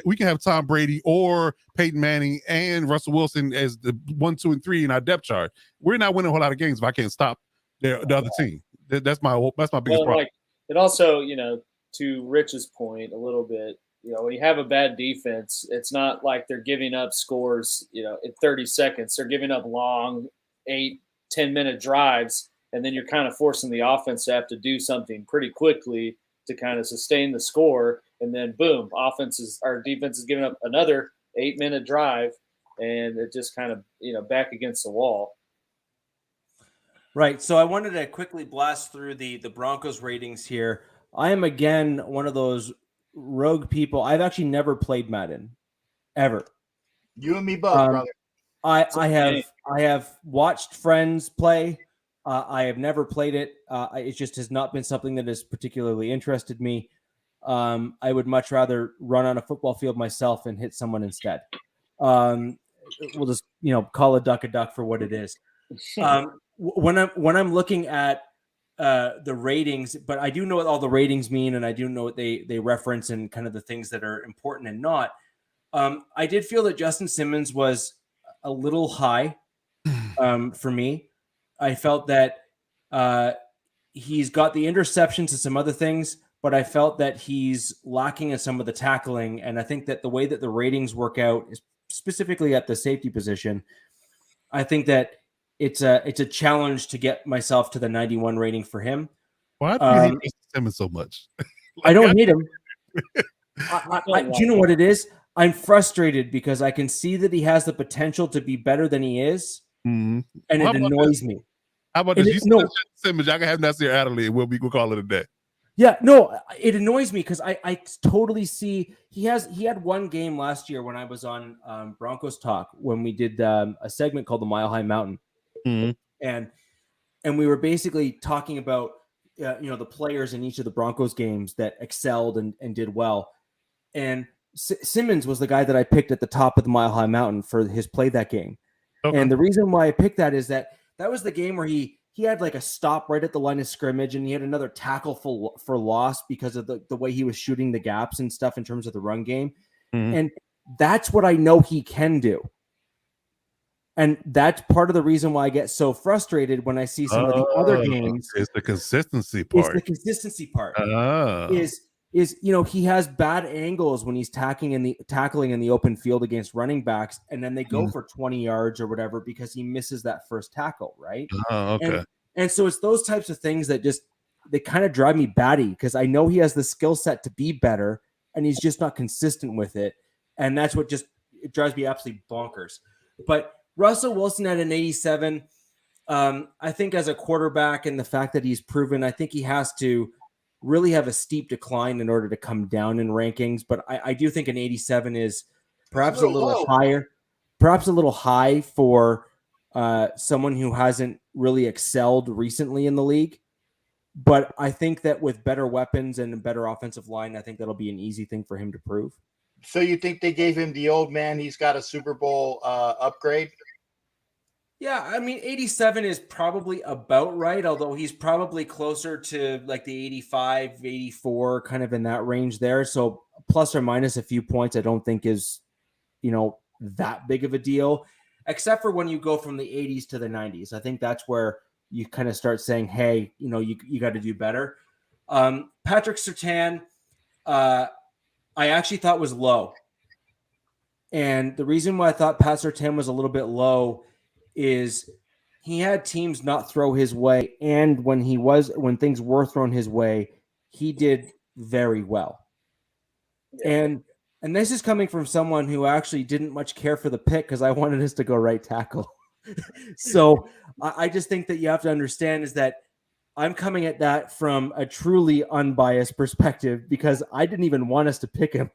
we can have Tom Brady or Peyton Manning and Russell Wilson as the 1, 2, and 3 in our depth chart. We're not winning a whole lot of games if I can't stop the other team. That's my biggest problem. Like, it also, to Rich's point a little bit, when you have a bad defense, it's not like they're giving up scores, in 30 seconds. They're giving up long 8-10-minute drives, and then you're kind of forcing the offense to have to do something pretty quickly to kind of sustain the score. And then boom, our defense is giving up another 8-minute drive, and it just kind of, back against the wall. Right. So I wanted to quickly blast through the Broncos ratings here. I am again one of those rogue people. I've actually never played Madden, ever. You and me both, brother. I have watched friends play. I have never played it. It just has not been something that has particularly interested me. I would much rather run on a football field myself and hit someone instead. We'll just call a duck for what it is. When I'm looking at the ratings, but I do know what all the ratings mean, and I do know what they reference and kind of the things that are important and not. I did feel that Justin Simmons was a little high for me. I felt that he's got the interceptions and some other things, but I felt that he's lacking in some of the tackling. And I think that the way that the ratings work out is specifically at the safety position. I think that it's a challenge to get myself to the 91 rating for him. Why do you hate Justin Simmons so much? I don't hate him. Do you know what it is? I'm frustrated because I can see that he has the potential to be better than he is, and it annoys me. How about this? You Justin Simmons, y'all can have Nasir Adderley, and we'll call it a day. Yeah, no, it annoys me because I totally see he had one game last year when I was on Broncos Talk when we did a segment called the Mile High Mountain, and we were basically talking about the players in each of the Broncos games that excelled and did well, and Simmons was the guy that I picked at the top of the Mile High Mountain for his play that game. Okay. And the reason why I picked that is that was the game where he had like a stop right at the line of scrimmage, and he had another tackle for loss because of the way he was shooting the gaps and stuff in terms of the run game. And that's what I know he can do. And that's part of the reason why I get so frustrated when I see some of the other games. It's the consistency part. It's the consistency part. Is he has bad angles when he's tackling in the open field against running backs, and then they go for 20 yards or whatever because he misses that first tackle, right? Okay. And so it's those types of things that they kind of drive me batty because I know he has the skill set to be better, and he's just not consistent with it, and that's what it drives me absolutely bonkers. But Russell Wilson at an 87, I think as a quarterback and the fact that he's proven, I think he has to really have a steep decline in order to come down in rankings. But I do think an 87 is perhaps a little higher, perhaps a little high for someone who hasn't really excelled recently in the league. But I think that with better weapons and a better offensive line, I think that'll be an easy thing for him to prove. So you think they gave him the old man, he's got a Super Bowl upgrade? Yeah, I mean, 87 is probably about right, although he's probably closer to like the 85, 84, kind of in that range there. So plus or minus a few points, I don't think is, that big of a deal, except for when you go from the 80s to the 90s. I think that's where you kind of start saying, hey, you got to do better. Patrick Surtain, I actually thought was low. And the reason why I thought Pat Surtain was a little bit low is he had teams not throw his way, and when things were thrown his way, he did very well. Yeah. And this is coming from someone who actually didn't much care for the pick because I wanted us to go right tackle. So I just think that you have to understand is that I'm coming at that from a truly unbiased perspective because I didn't even want us to pick him.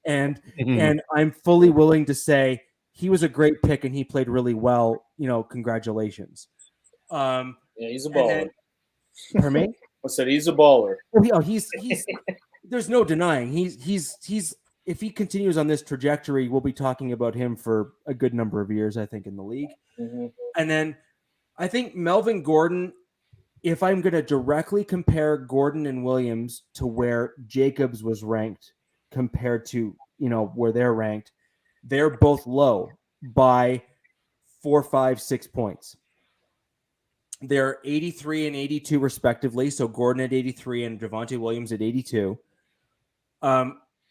And I'm fully willing to say he was a great pick and he played really well. Congratulations. Yeah, he's a baller. For me, I said he's a baller. Oh, he's there's no denying he's if he continues on this trajectory, we'll be talking about him for a good number of years, I think, in the league. And then I think Melvin Gordon, if I'm going to directly compare Gordon and Williams to where Jacobs was ranked compared to, where they're ranked, they're both low by 4, 5, 6 points. They're 83 and 82 respectively. So Gordon at 83 and Javonte Williams at 82.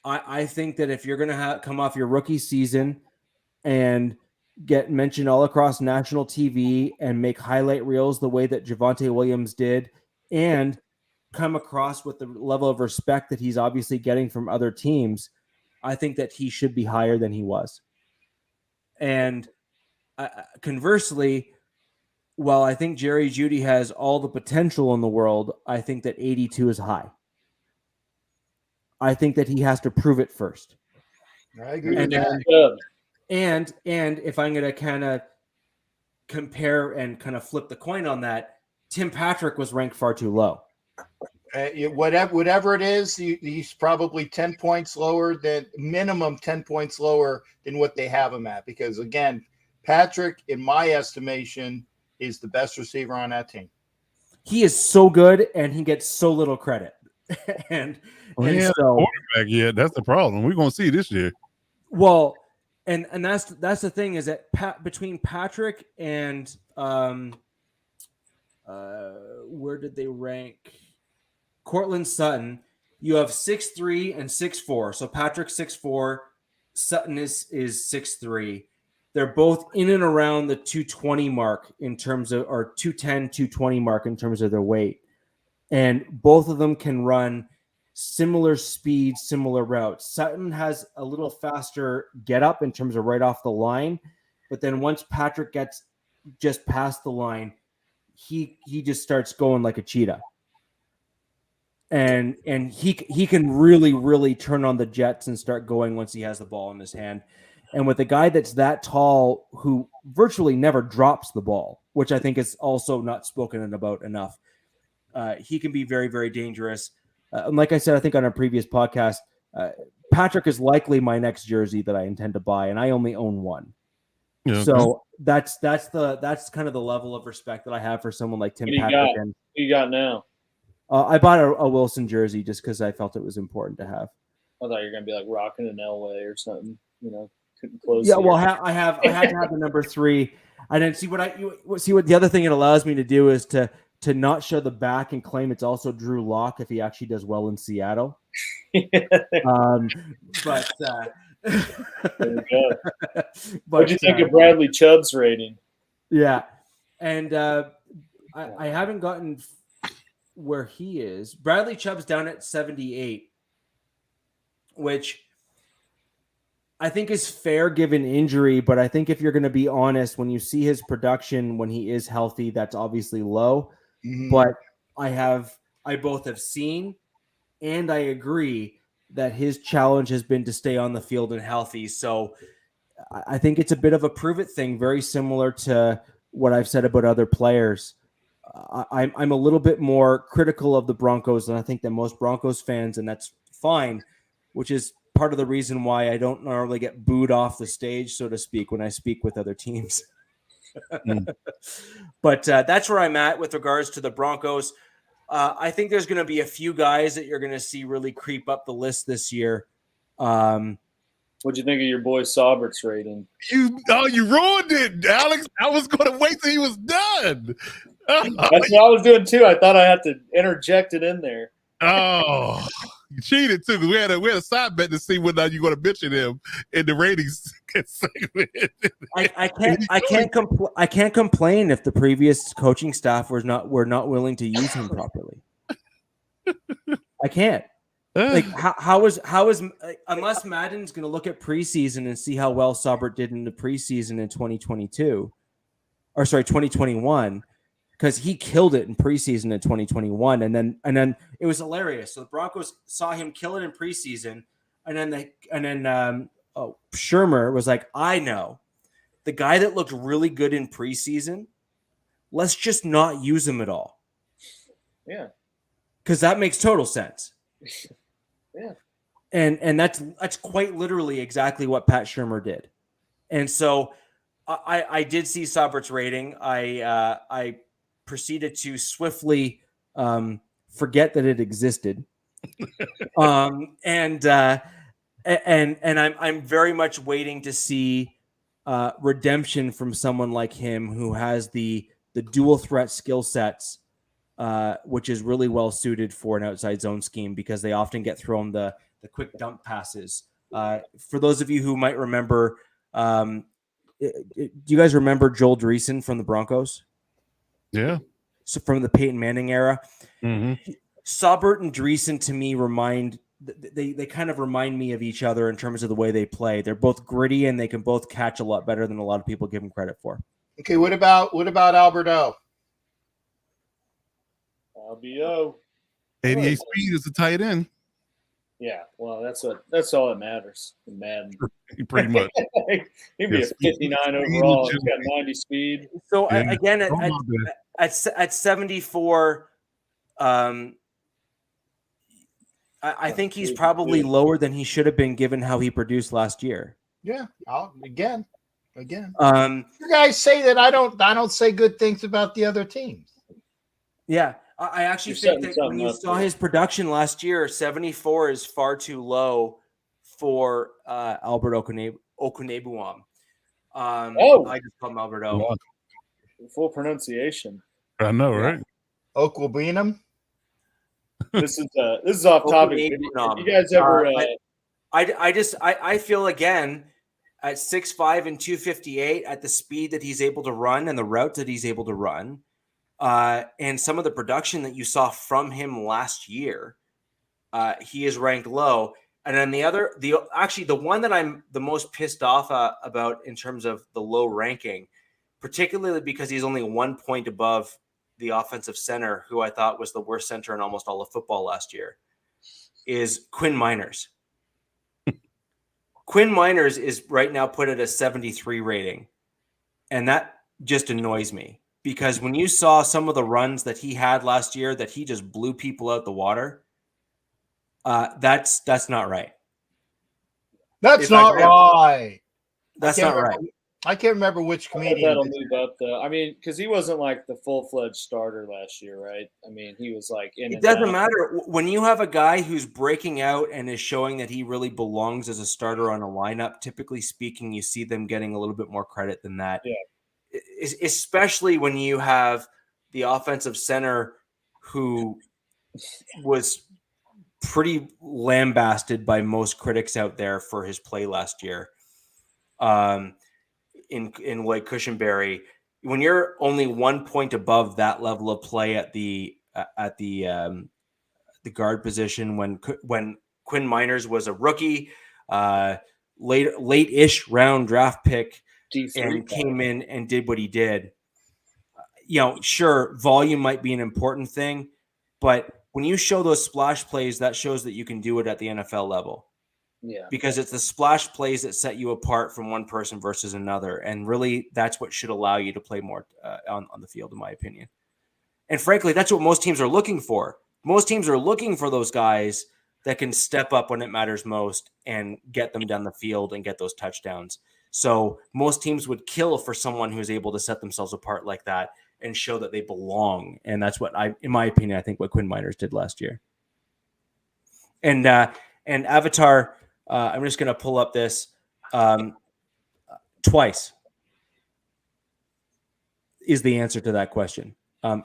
I think that if you're going to come off your rookie season and get mentioned all across national TV and make highlight reels the way that Javonte Williams did and come across with the level of respect that he's obviously getting from other teams, I think that he should be higher than he was. And conversely, while I think Jerry Jeudy has all the potential in the world, I think that 82 is high. I think that he has to prove it first. I agree And with that. and if I'm going to kind of compare and kind of flip the coin on that, Tim Patrick was ranked far too low. Whatever it is, he's probably 10 points lower than minimum 10 points lower than what they have him at. Because again, Patrick, in my estimation, is the best receiver on that team. He is so good, and he gets so little credit. and so quarterback, yeah, that's the problem. We're gonna see this year. Well, and that's the thing is that between Patrick and where did they rank? Cortland Sutton, you have 6'3" and 6'4". So Patrick 6'4", Sutton is 6'3". They're both in and around the 220 mark in terms of, or 210, 220 mark in terms of their weight. And both of them can run similar speed, similar routes. Sutton has a little faster get up in terms of right off the line. But then once Patrick gets just past the line, he just starts going like a cheetah. And he can really turn on the jets and start going once he has the ball in his hand. And with a guy that's that tall who virtually never drops the ball, which I think is also not spoken about enough, he can be very, very dangerous. And like I said, I think on a previous podcast, Patrick is likely my next jersey that I intend to buy, and I only own one. Yeah, so that's kind of the level of respect that I have for someone like Tim Patrick. What do you got now? I bought a Wilson jersey just because I felt it was important to have. I thought you were gonna be like rocking an Elway or something, couldn't close. Yeah, well, I had to have the number 3. I didn't see what the other thing it allows me to do is to not show the back and claim it's also Drew Lock if he actually does well in Seattle. But there we go. What'd you think of Bradley Chubb's rating? Yeah, and I haven't gotten where he is. Bradley Chubb's down at 78, which I think is fair given injury, but I think if you're going to be honest, when you see his production when he is healthy, that's obviously low. Mm-hmm. But I both have seen and I agree that his challenge has been to stay on the field and healthy. So I think it's a bit of a prove it thing, very similar to what I've said about other players. I'm a little bit more critical of the Broncos than I think that most Broncos fans, and that's fine, which is part of the reason why I don't normally get booed off the stage, so to speak, when I speak with other teams. But that's where I'm at with regards to the Broncos. I think there's going to be a few guys that you're going to see really creep up the list this year. What'd you think of your boy Saubert's rating? You ruined it, Alex. I was going to wait till he was done. That's what I was doing too. I thought I had to interject it in there. Oh, you cheated too. We had a side bet to see whether you're going to mention him in the ratings segment. I can't complain if the previous coaching staff were not willing to use him properly. I can't. Like how is unless Madden's going to look at preseason and see how well Saubert did in the preseason in 2021. Because he killed it in preseason in 2021, and then it was hilarious. So the Broncos saw him kill it in preseason, and then Shermer was like, "I know the guy that looked really good in preseason. Let's just not use him at all." Yeah, because that makes total sense. Yeah, and that's quite literally exactly what Pat Shermer did, and so I did see Saubert's rating. I proceeded to swiftly forget that it existed. And I'm very much waiting to see redemption from someone like him who has the dual threat skill sets, which is really well suited for an outside zone scheme because they often get thrown the quick dump passes. For those of you who might remember, do you guys remember Joel Dreesen from the Broncos? Yeah. So from the Peyton Manning era, mm-hmm. Saubert and Dreesen to me they kind of remind me of each other in terms of the way they play. They're both gritty and they can both catch a lot better than a lot of people give them credit for. Okay, what about Alberto? LBO. 88 speed is a tight end. Yeah, well, that's all that matters. Man, Pretty much. he'd be Yes. a 59 overall. He's got 90 speed. So Yeah. again, Oh, my bad. at 74, I think he's probably lower than he should have been given how he produced last year. Yeah. Again. You guys say that I don't say good things about the other teams. Yeah, I actually think that when you saw his production last year, 74 is far too low for Albert Okunebuam. I just call him Alberto. Full pronunciation. I know, right? Okwabinum. This is off topic. You guys ever? I feel again at 6'5" and 258 at the speed that he's able to run and the route that he's able to run, and some of the production that you saw from him last year, he is ranked low. And then the one that I'm the most pissed off about in terms of the low ranking, particularly because he's only 1 point above the offensive center, who I thought was the worst center in almost all of football last year, is Quinn Miners. Quinn Miners is right now put at a 73 rating. And that just annoys me because when you saw some of the runs that he had last year that he just blew people out the water, that's not right. That's not right. That's not right. I can't remember which comedian. That'll move up though. I mean, because he wasn't like the full-fledged starter last year, right? I mean, he was like in. It doesn't matter when you have a guy who's breaking out and is showing that he really belongs as a starter on a lineup. Typically speaking, you see them getting a little bit more credit than that. Yeah. Especially when you have the offensive center who was pretty lambasted by most critics out there for his play last year. In Lloyd Cushenberry, when you're only 1 point above that level of play at the guard position, when Quinn Miners was a rookie, late-ish round draft pick, and came in and did what he did. Sure, volume might be an important thing, but when you show those splash plays, that shows that you can do it at the NFL level. Yeah, because it's the splash plays that set you apart from one person versus another. And really, that's what should allow you to play more on the field, in my opinion. And frankly, that's what most teams are looking for. Most teams are looking for those guys that can step up when it matters most and get them down the field and get those touchdowns. So most teams would kill for someone who's able to set themselves apart like that and show that they belong. And that's what in my opinion, I think what Quinn Miners did last year. And Avatar, I'm just going to pull up this twice is the answer to that question.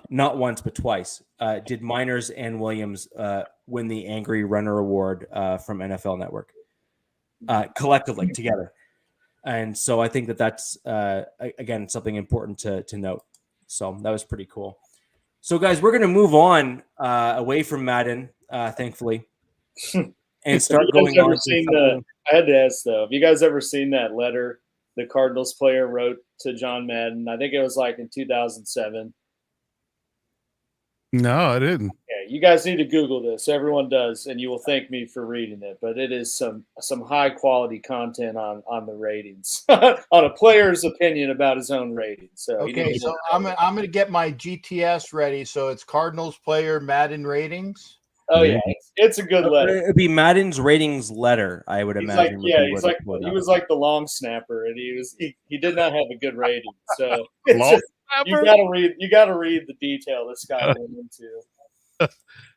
Not once, but twice. Did Miners and Williams win the Angry Runner Award from NFL Network collectively together? And so I think that's, again, something important to note. So that was pretty cool. So, guys, we're going to move on away from Madden, thankfully. And start going on. I had to ask though, have you guys ever seen that letter the Cardinals player wrote to John Madden? I think it was like in 2007. No, I didn't. Yeah, you guys need to Google this. Everyone does, and you will thank me for reading it. But it is some high quality content on the ratings, on a player's opinion about his own rating. So okay, so I'm going to get my GTS ready. So it's Cardinals player Madden ratings. Oh yeah, it's a good letter. It'd be Madden's ratings letter, I would imagine. He was like the long snapper, and he did not have a good rating. So you gotta read the detail this guy went into.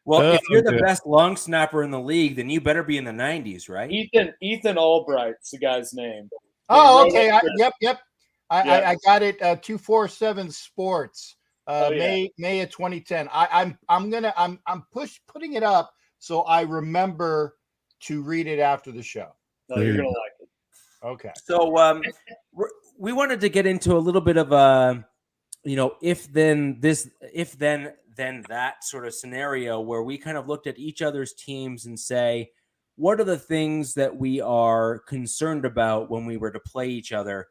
Well, if you're the best long snapper in the league, then you better be in the 90s, right? Ethan Albright's the guy's name. Oh, okay. Yep. I got it. 247 Sports. May of 2010. I'm putting it up so I remember to read it after the show. No, you're gonna like it. Okay. So we wanted to get into a little bit of a, if then that sort of scenario where we kind of looked at each other's teams and say, what are the things that we are concerned about when we were to play each other?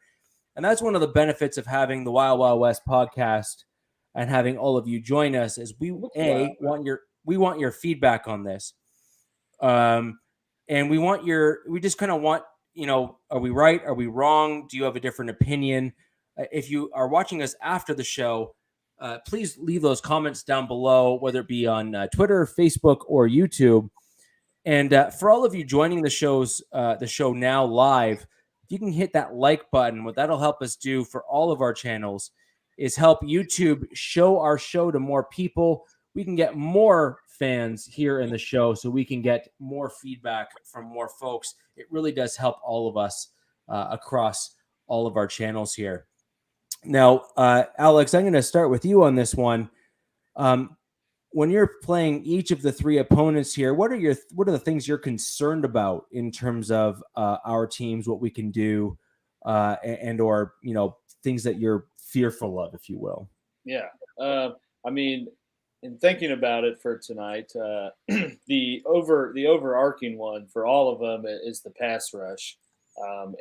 And that's one of the benefits of having the Wild Wild West podcast and having all of you join us is we want your feedback on this. And we just kind of want, are we right? Are we wrong? Do you have a different opinion? If you are watching us after the show, please leave those comments down below, whether it be on Twitter, Facebook, or YouTube. And for all of you joining the show now live, if you can hit that like button, what that'll help us do for all of our channels is help YouTube show our show to more people. We can get more fans here in the show, so we can get more feedback from more folks. It really does help all of us across all of our channels here. Now, Alex, I'm going to start with you on this one. When you're playing each of the three opponents here, what are the things you're concerned about in terms of our teams, what we can do, and or things that you're fearful of, if you will? Yeah, I mean, in thinking about it for tonight, the overarching one for all of them is the pass rush,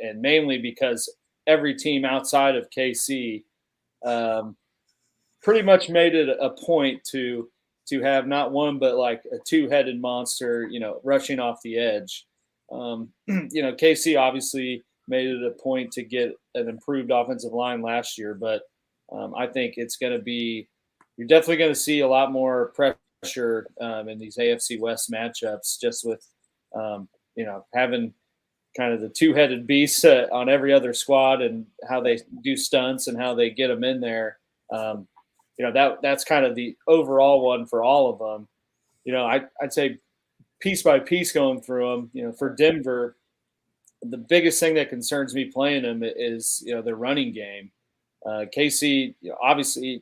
and mainly because every team outside of KC pretty much made it a point to have not one but like a two-headed monster, rushing off the edge. KC obviously made it a point to get an improved offensive line last year, but I think it's going to be – you're definitely going to see a lot more pressure in these AFC West matchups, just with having kind of the two-headed beast on every other squad and how they do stunts and how they get them in there. That's kind of the overall one for all of them. I'd say piece by piece going through them. For Denver, the biggest thing that concerns me playing them is their running game. KC obviously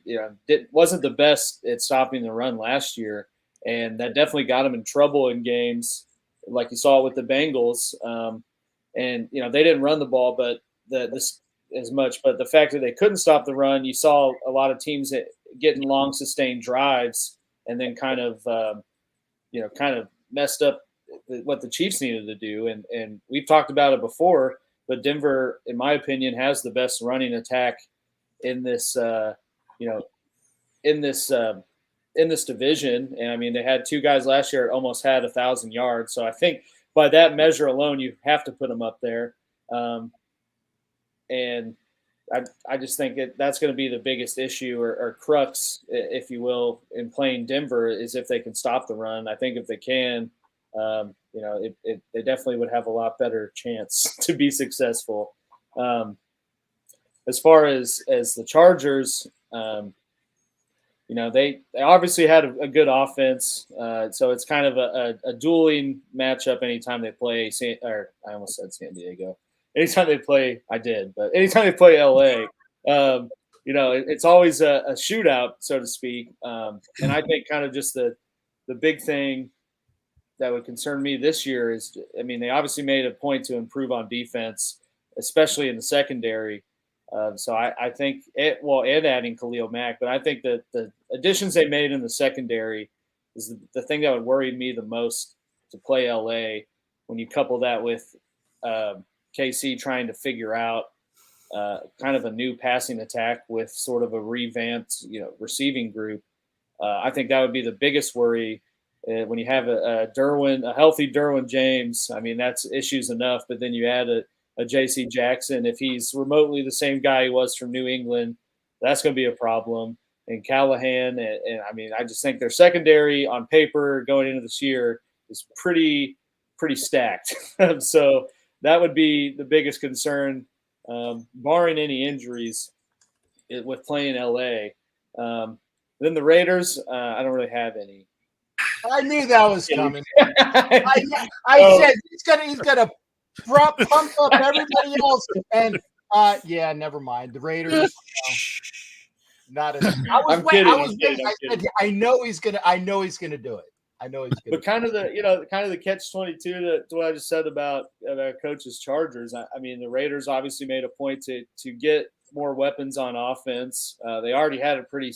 wasn't the best at stopping the run last year, and that definitely got them in trouble in games like you saw with the Bengals. And they didn't run the ball, but as much. But the fact that they couldn't stop the run, you saw a lot of teams getting long sustained drives, and then kind of messed up what the Chiefs needed to do. And we've talked about it before, but Denver, in my opinion, has the best running attack in this division. And I mean, they had two guys last year that almost had 1,000 yards. So I think by that measure alone, you have to put them up there. And I just think that's going to be the biggest issue or crux, if you will, in playing Denver, is if they can stop the run. I think if they can, they definitely would have a lot better chance to be successful. As far as the Chargers, they obviously had a good offense, so it's kind of a dueling matchup anytime they play. I almost said San Diego. Anytime they play, I did, but anytime they play LA, it's always a shootout, so to speak. And I think kind of just the big thing that would concern me this year is, I mean, they obviously made a point to improve on defense, especially in the secondary. So I think and adding Khalil Mack, but I think that the additions they made in the secondary is the thing that would worry me the most to play LA when you couple that with KC trying to figure out kind of a new passing attack with sort of a revamped, receiving group. I think that would be the biggest worry when you have a healthy Derwin James. I mean, that's issues enough, but then you add a J.C. Jackson. If he's remotely the same guy he was from New England, that's going to be a problem. And Callahan, and I mean, I just think their secondary on paper going into this year is pretty stacked. So that would be the biggest concern, barring any injuries with playing LA. Then the Raiders, I don't really have any. I knew that was coming. I said he's gonna pump up everybody else, and never mind. The Raiders, not as. I know he's gonna do it. But kind of the catch-22 to what I just said about coach's Chargers. I mean, the Raiders obviously made a point to get more weapons on offense. They already had a pretty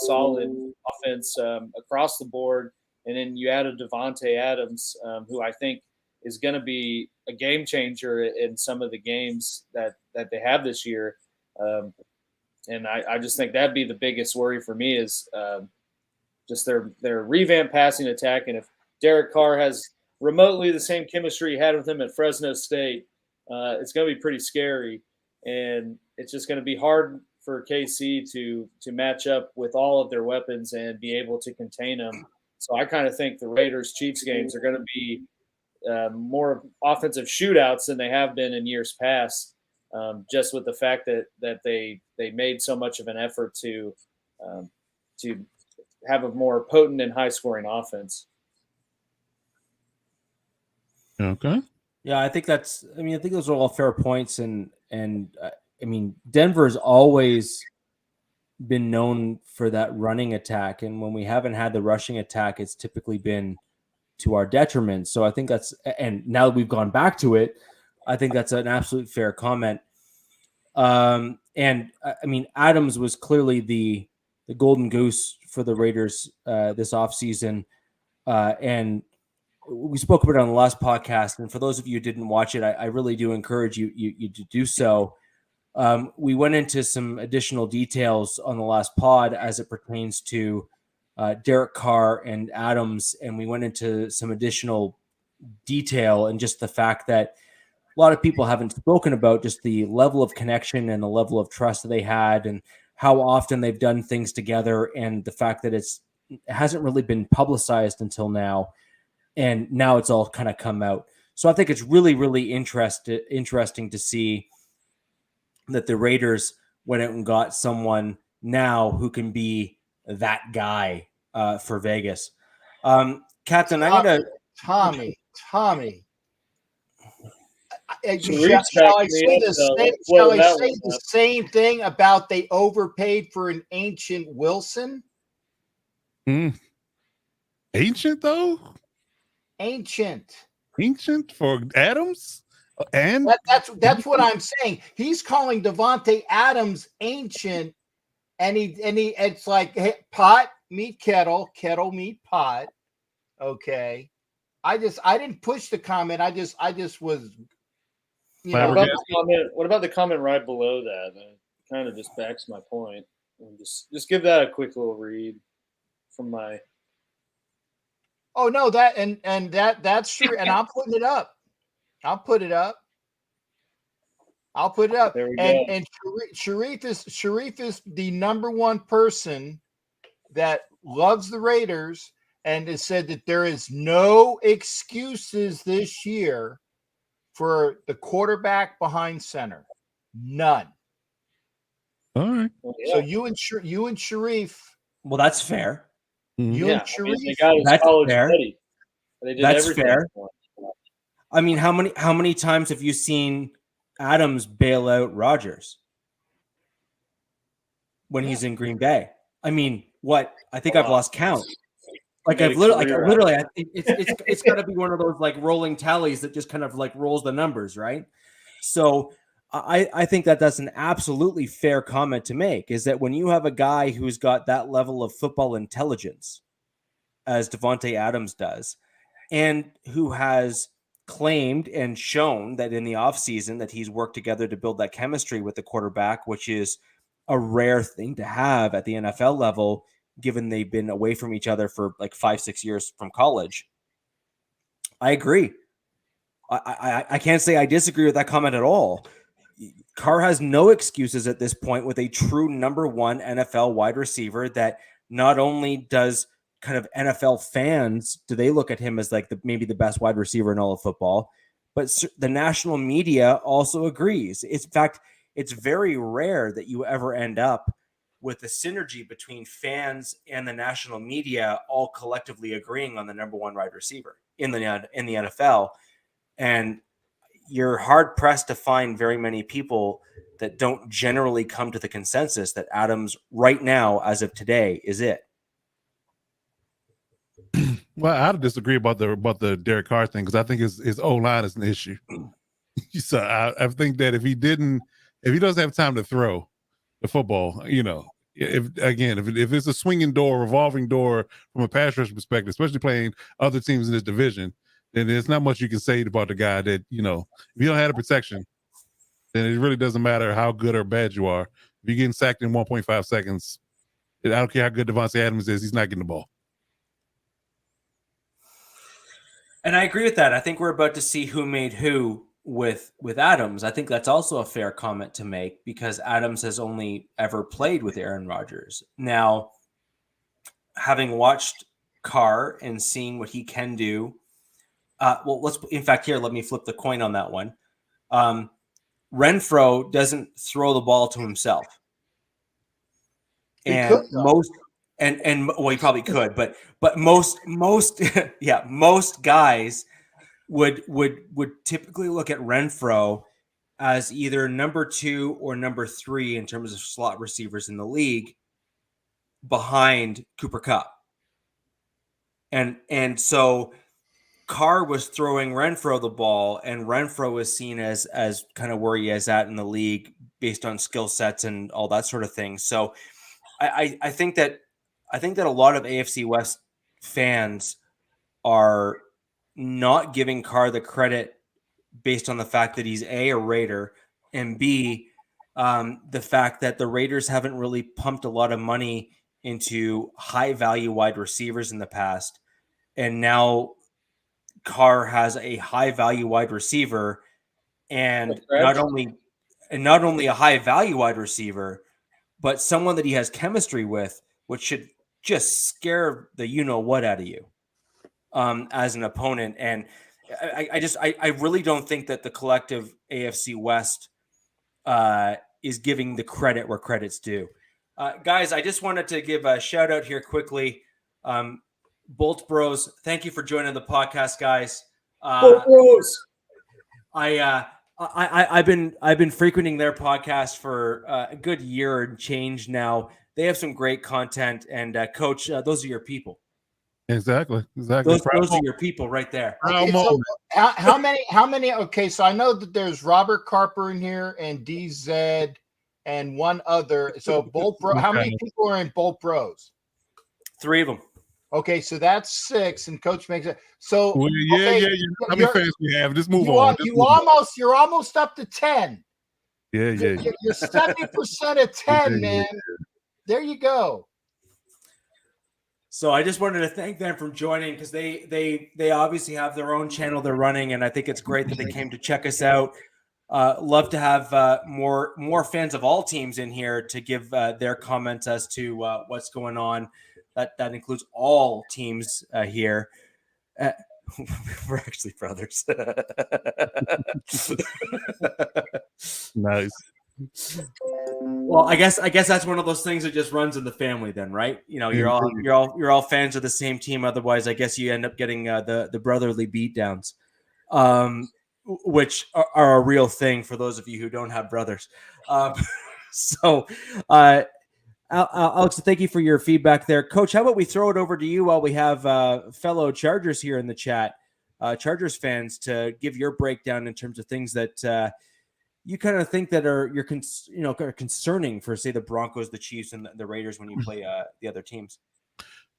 solid offense across the board, and then you added Devontae Adams, who I think is going to be a game changer in some of the games that they have this year. And I just think that'd be the biggest worry for me is just their revamped passing attack. And if Derek Carr has remotely the same chemistry he had with him at Fresno State, it's going to be pretty scary. And it's just going to be hard for KC to match up with all of their weapons and be able to contain them. So I kind of think the Raiders-Chiefs games are going to be more offensive shootouts than they have been in years past, just with the fact that they made so much of an effort to have a more potent and high-scoring offense. Okay. Yeah, I think I think those are all fair points, and I mean, Denver's always been known for that running attack, and when we haven't had the rushing attack, it's typically been to our detriment. So I think and now that we've gone back to it, I think that's an absolute fair comment. And I mean, Adams was clearly the golden goose for the Raiders this offseason, and we spoke about it on the last podcast. And for those of you who didn't watch it, I really do encourage you to do so. We went into some additional details on the last pod as it pertains to Derek Carr and Adams, and we went into some additional detail and just the fact that a lot of people haven't spoken about just the level of connection and the level of trust that they had and how often they've done things together, and the fact that it hasn't really been publicized until now, and now it's all kind of come out. So I think it's really, really interesting to see that the Raiders went out and got someone now who can be that guy for Vegas. Captain, I'm going to... Tommy. Sharif's Shall I back say, me the, up, same, though. shall Well, I that say was the up. same thing about they overpaid for an ancient Wilson? Ancient though? Ancient for Adams? And that's what I'm saying. He's calling Devontae Adams ancient, and he it's like, hey, pot meet kettle, kettle meet pot. Okay. I didn't push the comment. I just was, What about the comment right below that? That kind of just backs my point. And just give that a quick little read from my. Oh no, that's true, and I'll put it up. There we And go. and Sharif is the number one person that loves the Raiders and has said that there is no excuses this year for the quarterback behind center. None. all right. Well, So yeah. you and Sharif. Well, that's fair. You Yeah, and Sharif. they got his That's college fair. buddy. They did That's everything fair. for him. I mean, how many times have you seen Adams bail out Rodgers when he's in Green Bay? I mean, what? I think I've lost count. Like Made I've a literally, career it's got to be one of those like rolling tallies that just kind of like rolls the numbers, right? So I think that's an absolutely fair comment to make, is that when you have a guy who's got that level of football intelligence, as Devontae Adams does, and who has claimed and shown that in the offseason that he's worked together to build that chemistry with the quarterback, which is a rare thing to have at the NFL level, given they've been away from each other for like 5-6 years from college. I agree. I can't say I disagree with that comment at all. Carr has no excuses at this point with a true number one NFL wide receiver that not only does kind of NFL fans, do they look at him as like maybe the best wide receiver in all of football, but the national media also agrees. In fact, it's very rare that you ever end up with the synergy between fans and the national media all collectively agreeing on the number one wide receiver in the NFL. And you're hard pressed to find very many people that don't generally come to the consensus that Adams right now, as of today, is it. Well, I disagree about the Derek Carr thing, because I think his O-line is an issue. So I think that if he doesn't have time to throw the football, if it's a swinging door, revolving door from a pass rush perspective, especially playing other teams in this division, then there's not much you can say about the guy that, if you don't have the protection, then it really doesn't matter how good or bad you are. If you're getting sacked in 1.5 seconds, I don't care how good Devontae Adams is, he's not getting the ball. And I agree with that. I think we're about to see who made who with Adams. I think that's also a fair comment to make because Adams has only ever played with Aaron Rodgers. Now, having watched Carr and seeing what he can do, let me flip the coin on that one. Renfro doesn't throw the ball to himself. He probably could, but most most guys would typically look at Renfro as either number 2 or number 3 in terms of slot receivers in the league behind Cooper Kupp. And so Carr was throwing Renfro the ball, and Renfro was seen as kind of where he is at in the league based on skill sets and all that sort of thing. So I think that a lot of AFC West fans are not giving Carr the credit based on the fact that he's A, a Raider, and B, the fact that the Raiders haven't really pumped a lot of money into high value wide receivers in the past. And now Carr has a high value wide receiver and not only a high value wide receiver, but someone that he has chemistry with, which should just scare the you-know-what out of you as an opponent. And I really don't think that the collective AFC West is giving the credit where credit's due. Guys, I just wanted to give a shout out here quickly. Bolt Bros, thank you for joining the podcast, guys. Bolt Bros. I've been frequenting their podcast for a good year and change now. They have some great content, and Coach, those are your people. Exactly. Those are your people right there. Okay, so how many? Okay, so I know that there's Robert Carper in here and DZ and one other. So Bolt Bro, how many people are in Bolt Bros? 3 of them. Okay, so that's 6, and Coach makes it. So yeah. How many fans we have? Just move on. You're almost up to 10. Yeah. You're 70% of 10, man. There you go. So I just wanted to thank them for joining because they obviously have their own channel they're running, and I think it's great that they came to check us out. Love to have more fans of all teams in here to give their comments as to what's going on. That includes all teams here. We're actually brothers. Nice. Well, I guess that's one of those things that just runs in the family, then, right? You know, you're all fans of the same team. Otherwise, I guess you end up getting the brotherly beatdowns, which are a real thing for those of you who don't have brothers. Alex, thank you for your feedback there. Coach, how about we throw it over to you while we have fellow Chargers here in the chat, Chargers fans, to give your breakdown in terms of things that you kind of think that are concerning for, say, the Broncos, the Chiefs, and the Raiders when you play the other teams.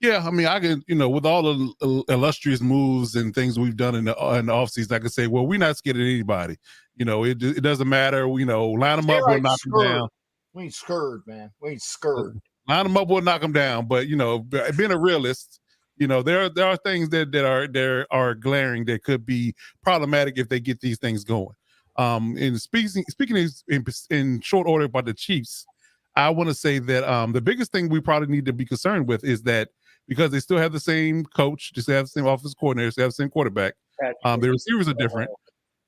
Yeah, I mean, I can, with all the illustrious moves and things we've done in the offseason, I can say, well, we're not scared of anybody. It doesn't matter. Line them up, we'll knock them down. We ain't scared, man. We ain't scared. Line them up, we'll knock them down. But being a realist, there are things that are glaring that could be problematic if they get these things going. And speaking in short order about the Chiefs, I want to say that the biggest thing we probably need to be concerned with is that because they still have the same coach, they still have the same offensive coordinator, they have the same quarterback. The receivers are different,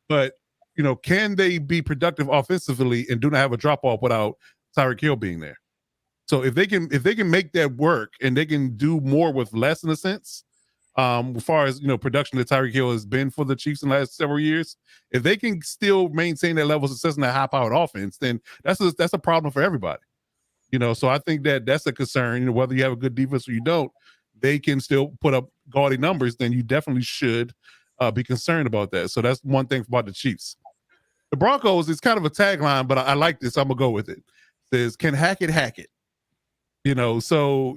but can they be productive offensively and do not have a drop off without Tyreek Hill being there? So if they can make that work and they can do more with less in a sense, as far as production that Tyreek Hill has been for the Chiefs in the last several years, if they can still maintain that level of success in that high-powered offense, then that's a problem for everybody. So I think that's a concern. Whether you have a good defense or you don't, they can still put up gaudy numbers. Then you definitely should be concerned about that. So that's one thing about the Chiefs. The Broncos is kind of a tagline, but I like this. I'm gonna go with it. It says, "Can Hackett hack it?" It's so.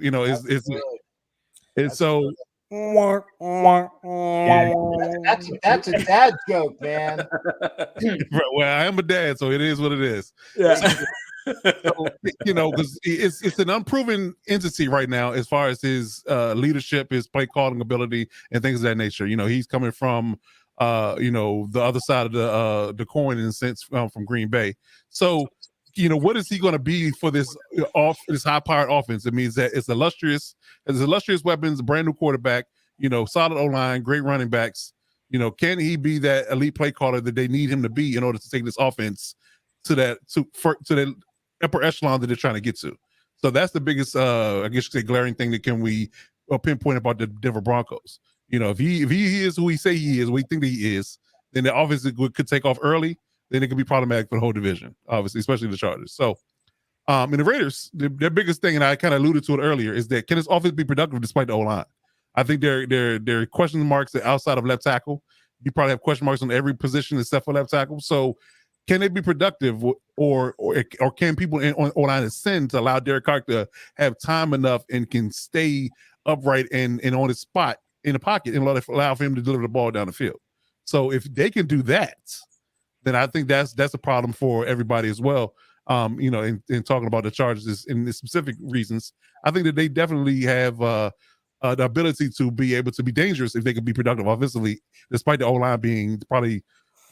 That's a dad joke, man. Well, I am a dad, so it is what it is. Yeah. So, because it's an unproven entity right now as far as his leadership, his play calling ability, and things of that nature. He's coming from the other side of the coin in a sense from Green Bay. So, what is he going to be for this this high-powered offense? It means that it's illustrious weapons, a brand new quarterback, solid O-line, great running backs. Can he be that elite play caller that they need him to be in order to take this offense to that upper echelon that they're trying to get to? So that's the biggest, I guess you could say, glaring thing that can we pinpoint about the Denver Broncos. If he is who we say he is, we think that he is, then the offense could take off early. Then it could be problematic for the whole division, obviously, especially the Chargers. So, and the Raiders, their biggest thing, and I kind of alluded to it earlier, is that can this offense be productive despite the O-line? I think there are question marks outside of left tackle. You probably have question marks on every position except for left tackle. So, can they be productive, or can people on O-line ascend to allow Derek Carr to have time enough and can stay upright and on his spot in the pocket and allow for him to deliver the ball down the field? So, if they can do that, then I think that's a problem for everybody as well. In talking about the Chargers in the specific reasons, I think that they definitely have the ability to be able to be dangerous if they can be productive offensively, despite the O-line being probably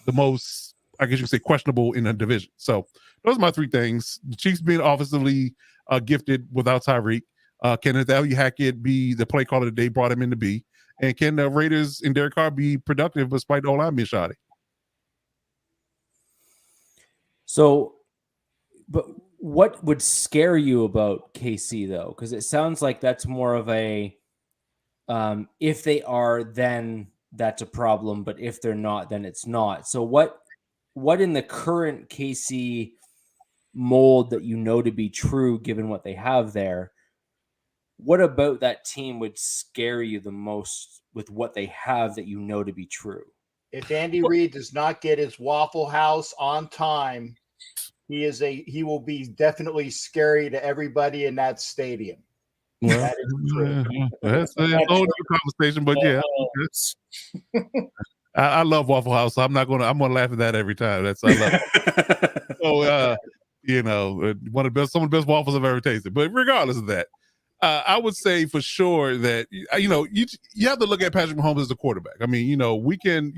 the most, I guess you could say, questionable in the division. So those are my three things. The Chiefs being offensively gifted without Tyreek. Can Nathaniel Hackett be the play caller that they brought him in to be? And can the Raiders and Derek Carr be productive despite the O-line being shoddy? So, but what would scare you about KC though? Because it sounds like that's more of a if they are, then that's a problem, but if they're not, then it's not. So what in the current KC mold that to be true, given what they have there, what about that team would scare you the most with what they have that to be true? If Andy Reid does not get his Waffle House on time, he will be definitely scary to everybody in that stadium. Well, that is true. That's a whole new conversation, but yeah. I love Waffle House, so I'm gonna laugh at that every time. I love it. So some of the best waffles I've ever tasted. But regardless of that, I would say for sure that you have to look at Patrick Mahomes as a quarterback. I mean, we can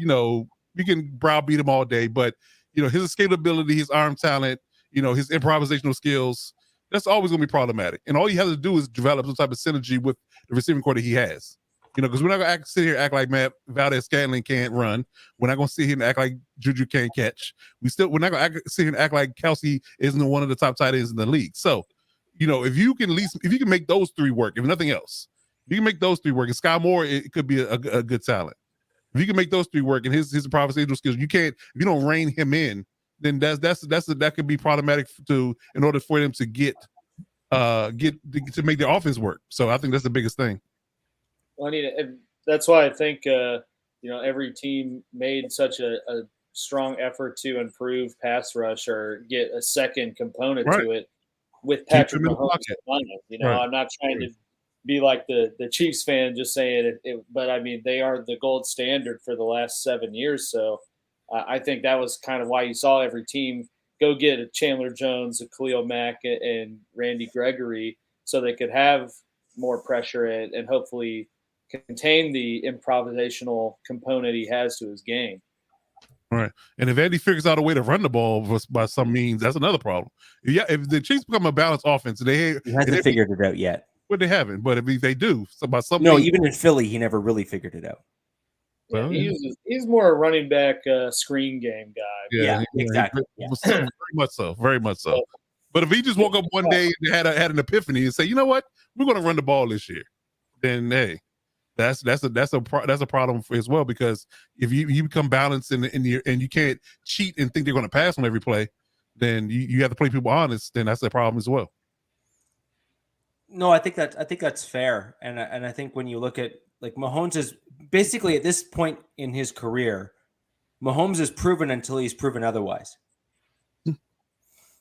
browbeat him all day, but his escapability, his arm talent, his improvisational skills, that's always going to be problematic. And all you have to do is develop some type of synergy with the receiving core that he has. Because we're not going to sit here and act like Matt Valdez-Scantling can't run. We're not going to sit here and act like Juju can't catch. We're not going to sit here and act like Kelsey isn't one of the top tight ends in the league. So, if you can make those three work, if nothing else, if you can make those three work, and Sky Moore, it could be a good talent. If you can make those three work and his improvisational skills, if you don't rein him in, then that could be problematic in order for them to get to make their offense work. So I think that's the biggest thing. Well, that's why I think every team made such a strong effort to improve pass rush or get a second component to it with Patrick Mahomes. I'm not trying to be like the Chiefs fan just saying it, but I mean, they are the gold standard for the last 7 years. So I think that was kind of why you saw every team go get a Chandler Jones, a Khalil Mack, and Randy Gregory so they could have more pressure and hopefully contain the improvisational component he has to his game. Right. And if Andy figures out a way to run the ball by some means, that's another problem. Yeah, if the Chiefs become a balanced offense, he hasn't figured it out yet. But they haven't. But if they do, even in Philly, he never really figured it out. Well, he's more a running back screen game guy. Yeah, exactly. Very much so. Very much so. But if he just woke up one day and had an epiphany and say, you know what, we're going to run the ball this year, then hey, that's a problem as well, because if you become balanced and you can't cheat and think they're going to pass on every play, then you have to play people honest. Then that's a problem as well. No, I think that's fair, and I think when you look at like Mahomes is basically at this point in his career, Mahomes is proven until he's proven otherwise.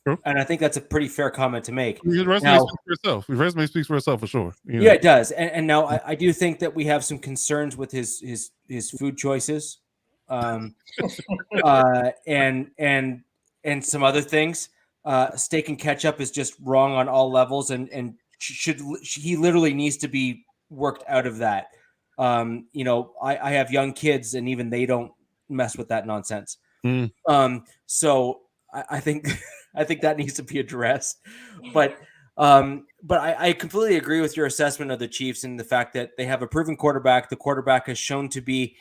Sure. And I think that's a pretty fair comment to make. His resume speaks for itself. His resume speaks for itself for sure. Yeah, it does. And now I do think that we have some concerns with his food choices, and some other things. steak and ketchup is just wrong on all levels, and he literally needs to be worked out of that. I have young kids, and even they don't mess with that nonsense. So I think I think that needs to be addressed. But I completely agree with your assessment of the Chiefs and the fact that they have a proven quarterback. The quarterback has shown to be.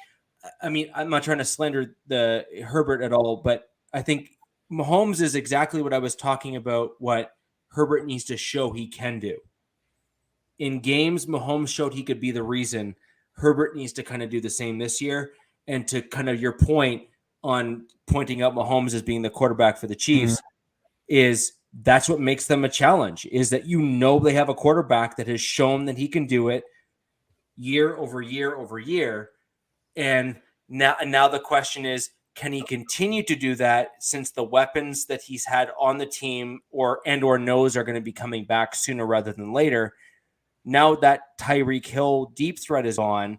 I mean, I'm not trying to slander the Herbert at all, but I think Mahomes is exactly what I was talking about. What Herbert needs to show he can do in games. Mahomes showed he could be the reason. Herbert needs to kind of do the same this year. And to kind of your point on pointing out Mahomes as being the quarterback for the Chiefs is that's what makes them a challenge, is that they have a quarterback that has shown that he can do it year over year over year. And now the question is, can he continue to do that since the weapons that he's had on the team or knows are going to be coming back sooner rather than later? Now that Tyreek Hill deep threat is on,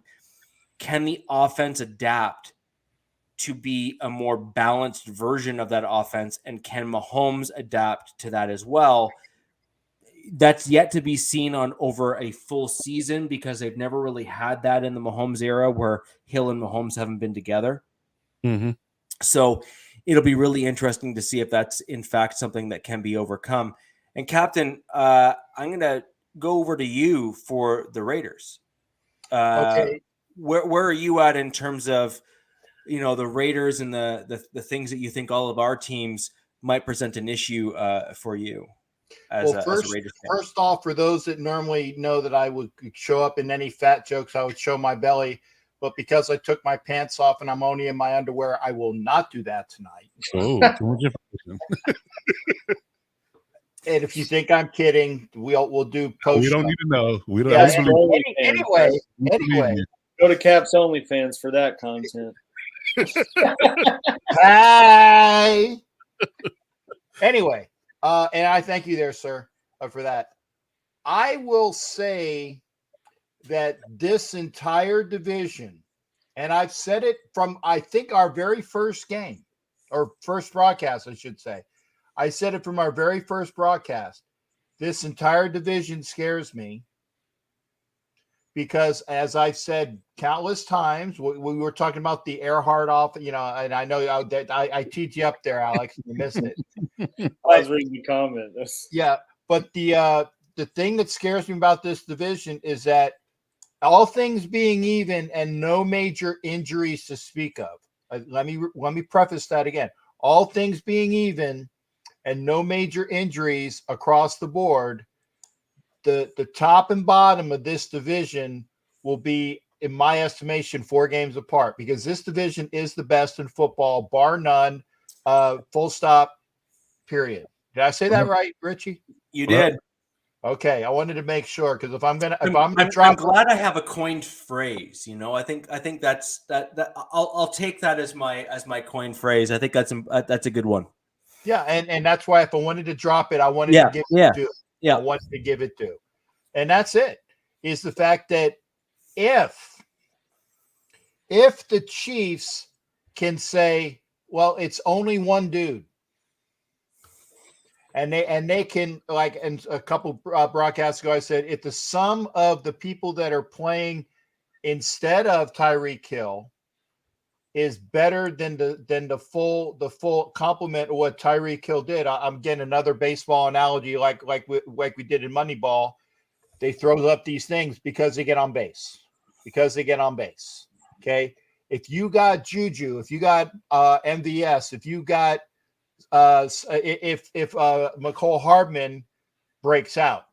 can the offense adapt to be a more balanced version of that offense? And can Mahomes adapt to that as well? That's yet to be seen on over a full season because they've never really had that in the Mahomes era where Hill and Mahomes haven't been together. So it'll be really interesting to see if that's in fact something that can be overcome. And Captain, I'm going to go over to you for the Raiders. Okay. Where are you at in terms of, the Raiders and the things that you think all of our teams might present an issue for you as a Raiders fan? First off, for those that normally know that I would show up in any fat jokes, I would show my belly. But because I took my pants off and I'm only in my underwear, I will not do that tonight. And if you think I'm kidding, we'll do post. We don't need to know. We don't. Anyway, go to Caps OnlyFans for that content. Hi. Anyway, and I thank you there, sir, for that. I will say that this entire division, and I've said it from, I think, our very first game, or first broadcast, I should say. I said it from our very first broadcast. This entire division scares me because, as I've said countless times, we were talking about the Earhart off, and I know I teed you up there, Alex, and you missed it. I was reading the comment. Yeah, but the thing that scares me about this division is that all things being even and no major injuries to speak of. Let me preface that again. All things being even and no major injuries across the board, the top and bottom of this division will be, in my estimation, 4 games apart, because this division is the best in football, bar none, full stop, period. Did I say that right, Richie? You did. Okay, I wanted to make sure, because I'm glad I have a coined phrase. I think that's that. I'll take that as my coined phrase. I think that's a good one. Yeah, and that's why if I wanted to drop it, I wanted to give it to. I wanted to give it to, and that's it. Is the fact that if the Chiefs can say, well, it's only one dude. And they can, like, and a couple broadcasts ago, I said, if the sum of the people that are playing instead of Tyreek Hill is better than the full complement of what Tyreek Hill did, I'm getting another baseball analogy, like we did in Moneyball. They throw up these things because they get on base. Okay, if you got Juju, if you got MVS, if you got if McCole Hardman breaks out,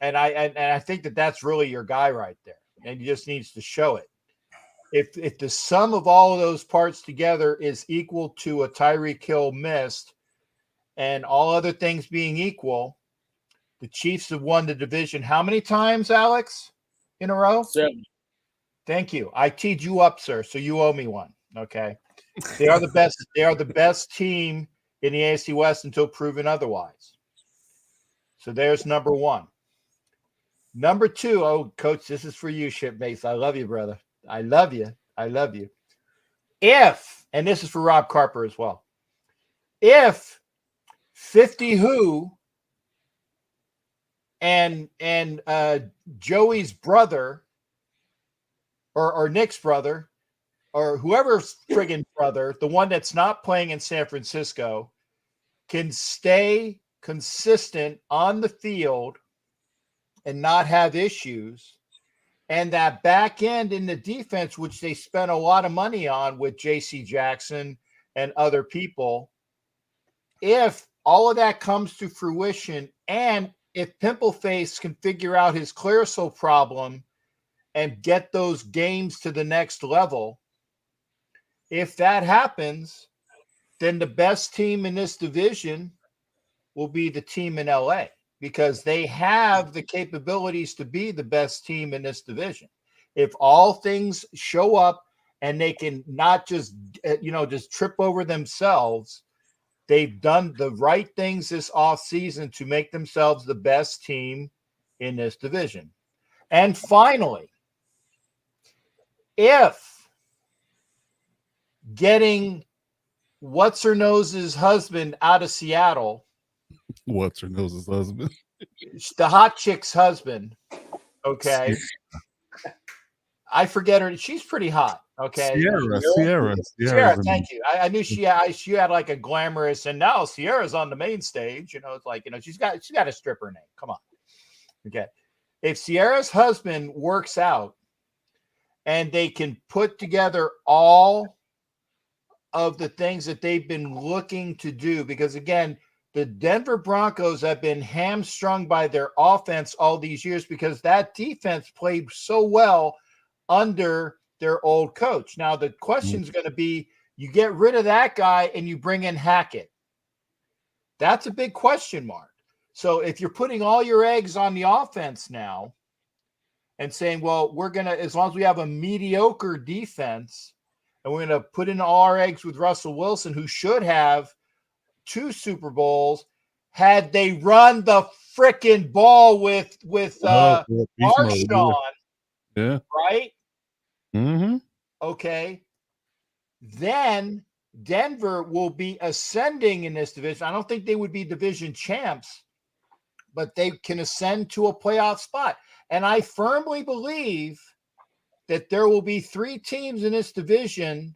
and I think that's really your guy right there, and he just needs to show it. If the sum of all of those parts together is equal to a Tyreek Hill missed, and all other things being equal, the Chiefs have won the division how many times, Alex, in a row? 7. Thank you. I teed you up, sir, so you owe me one. Okay, they are the best. They are the best team in the AFC West until proven otherwise. So there's number 1. Number 2, oh, Coach, this is for you, shipmates. I love you, brother. I love you. If, and this is for Rob Carper as well, if 50 who and Joey's brother or Nick's brother or whoever's friggin' brother, the one that's not playing in San Francisco, can stay consistent on the field and not have issues. And that back end in the defense, which they spent a lot of money on with J.C. Jackson and other people, if all of that comes to fruition, and if Pimpleface can figure out his Clearasil problem and get those games to the next level, if that happens, then the best team in this division will be the team in LA, because they have the capabilities to be the best team in this division. If all things show up and they can not just, just trip over themselves, they've done the right things this offseason to make themselves the best team in this division. And finally, if getting What's-Her-Nose's husband out of Seattle, What's-Her-Nose's husband? the hot chick's husband, okay? I forget her. She's pretty hot, okay? Sierra, thank you. I knew she had like a glamorous, and now Sierra's on the main stage. It's like, she's got a stripper name. Come on. Okay. If Sierra's husband works out and they can put together all of the things that they've been looking to do, because again, the Denver Broncos have been hamstrung by their offense all these years because that defense played so well under their old coach. Now, the question is going to be, you get rid of that guy and you bring in Hackett. That's a big question mark. So if you're putting all your eggs on the offense now and saying, well, we're going to, as long as we have a mediocre defense, and we're going to put in all our eggs with Russell Wilson, who should have 2 Super Bowls had they run the freaking ball with Marshawn, yeah, right? Mm-hmm. Okay. Then Denver will be ascending in this division. I don't think they would be division champs, but they can ascend to a playoff spot. And I firmly believe that there will be 3 teams in this division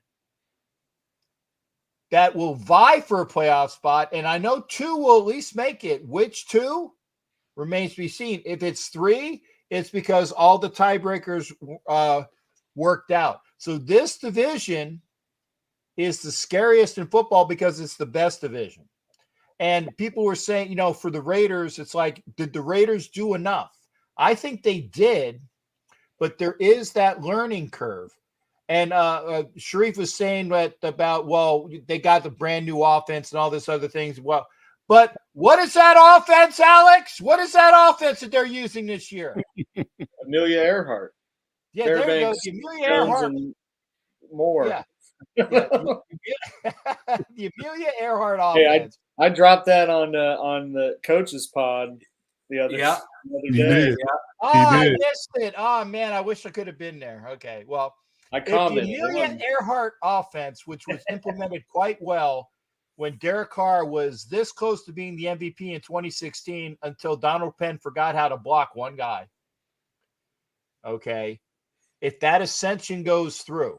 that will vie for a playoff spot. And I know 2 will at least make it. Which 2 remains to be seen. If it's 3, it's because all the tiebreakers worked out. So this division is the scariest in football because it's the best division. And people were saying, for the Raiders, it's like, did the Raiders do enough? I think they did, but there is that learning curve. And Sharif was saying that about, well, they got the brand new offense and all this other things. Well, but what is that offense, Alex? What is that offense that they're using this year? Amelia Earhart. Yeah, Fairbanks, there you go. Amelia Earhart. And more. Yeah. The Amelia Earhart offense. Hey, I dropped that on the coaches pod the other day. Did. Oh, I missed it. Oh man, I wish I could have been there. Okay, well, I commented. The Amelia Earhart offense, which was implemented quite well when Derek Carr was this close to being the MVP in 2016 until Donald Penn forgot how to block one guy. Okay, if that ascension goes through,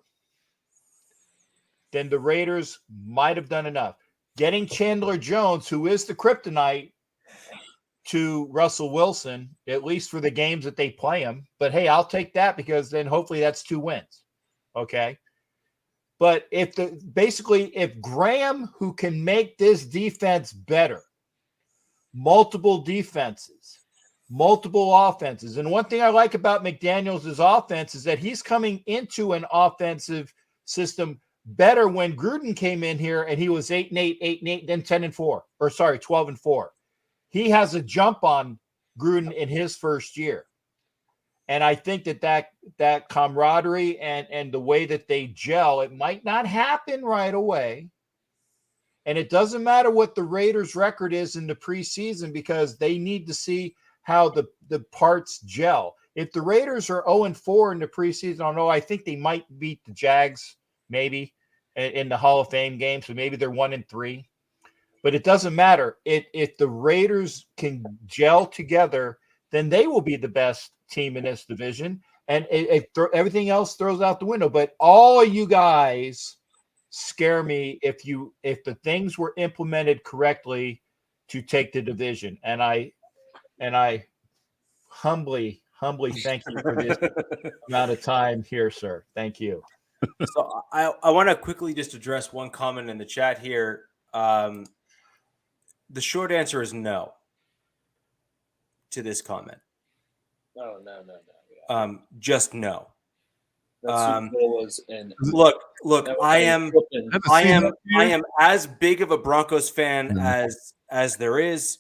then the Raiders might have done enough. Getting Chandler Jones, who is the kryptonite to Russell Wilson, at least for the games that they play him. But hey, I'll take that because then hopefully that's 2 wins. Okay. But if Graham, who can make this defense better, multiple defenses, multiple offenses. And one thing I like about McDaniels' offense is that he's coming into an offensive system better. When Gruden came in here and he was 8-8, 8-8, then 10-4, 12-4. He has a jump on Gruden in his first year. And I think that camaraderie and the way that they gel, it might not happen right away. And it doesn't matter what the Raiders' record is in the preseason because they need to see how the parts gel. If the Raiders are 0-4 in the preseason, I think they might beat the Jags maybe in the Hall of Fame game. So maybe they're 1-3. But it doesn't matter. If the Raiders can gel together, then they will be the best team in this division. And everything else throws out the window. But all of you guys scare me if the things were implemented correctly to take the division. And I humbly thank you for this amount of time here, sir. Thank you. So I want to quickly just address one comment in the chat here. The short answer is no to this comment. No. Just no. That Super Bowl was Look. I am as big of a Broncos fan as there is.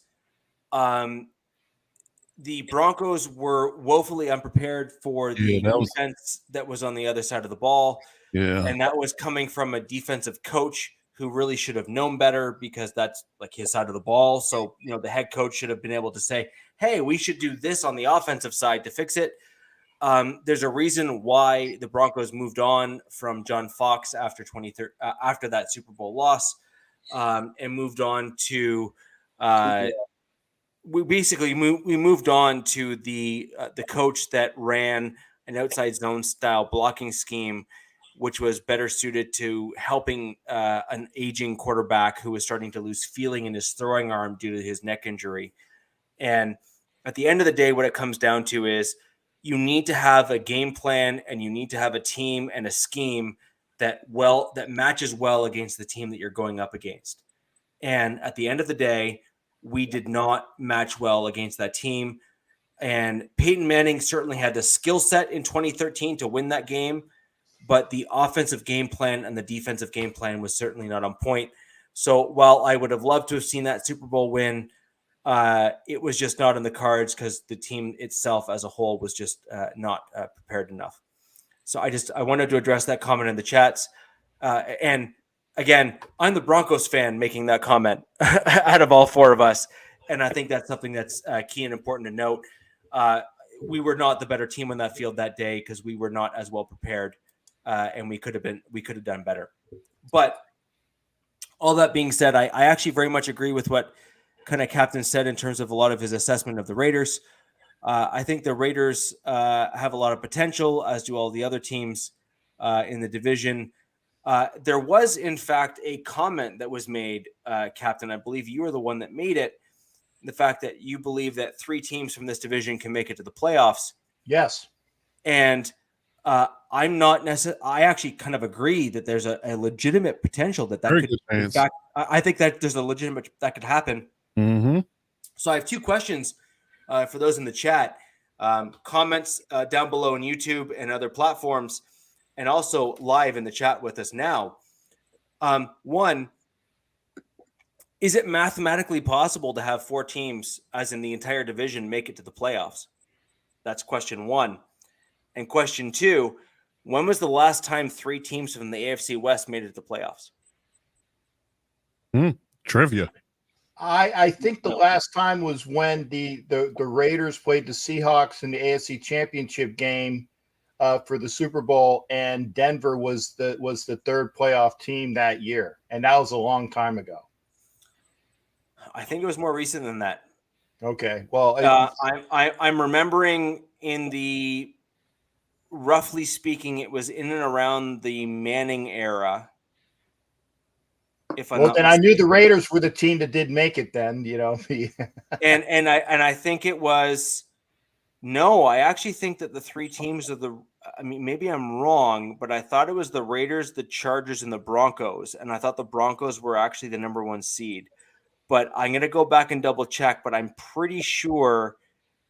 The Broncos were woefully unprepared for the defense that was on the other side of the ball. Yeah. And that was coming from a defensive coach who really should have known better, because that's like his side of the ball. So, the head coach should have been able to say, hey, we should do this on the offensive side to fix it. There's a reason why the Broncos moved on from John Fox after that Super Bowl loss, and moved on to we moved on to the coach that ran an outside zone style blocking scheme, which was better suited to helping an aging quarterback who was starting to lose feeling in his throwing arm due to his neck injury. And at the end of the day, what it comes down to is you need to have a game plan, and you need to have a team and a scheme that matches well against the team that you're going up against. And at the end of the day, we did not match well against that team. And Peyton Manning certainly had the skill set in 2013 to win that game, but the offensive game plan and the defensive game plan was certainly not on point. So while I would have loved to have seen that Super Bowl win, it was just not in the cards because the team itself as a whole was just not prepared enough. So I wanted to address that comment in the chats. And again, I'm the Broncos fan making that comment out of all four of us. And I think that's something that's key and important to note. We were not the better team on that field that day because we were not as well prepared, and we could have done better. But all that being said, I actually very much agree with what kind of Captain said in terms of a lot of his assessment of the Raiders. I think the Raiders have a lot of potential, as do all the other teams in the division. There was, in fact, a comment that was made, Captain. I believe you were the one that made it. The fact that you believe that 3 teams from this division can make it to the playoffs. Yes. And I'm not necessarily. I actually kind of agree that there's a legitimate potential that could. In fact, I think that there's a legitimate that could happen. Mm-hmm. So I have 2 questions for those in the chat. Comments down below on YouTube and other platforms, and also live in the chat with us now. One, is it mathematically possible to have 4 teams, as in the entire division, make it to the playoffs? That's question 1. And question 2, when was the last time 3 teams from the AFC West made it to the playoffs? Trivia. I think the last time was when the Raiders played the Seahawks in the AFC Championship game for the Super Bowl, and Denver was the 3rd playoff team that year, and that was a long time ago. I think it was more recent than that. Okay, well, I'm remembering in the, roughly speaking, it was in and around the Manning era. I knew the Raiders were the team that did make it then, and I think it was. No, I actually think that the 3 teams of the. I mean, maybe I'm wrong, but I thought it was the Raiders, the Chargers, and the Broncos, and I thought the Broncos were actually the number 1 seed. But I'm going to go back and double check, but I'm pretty sure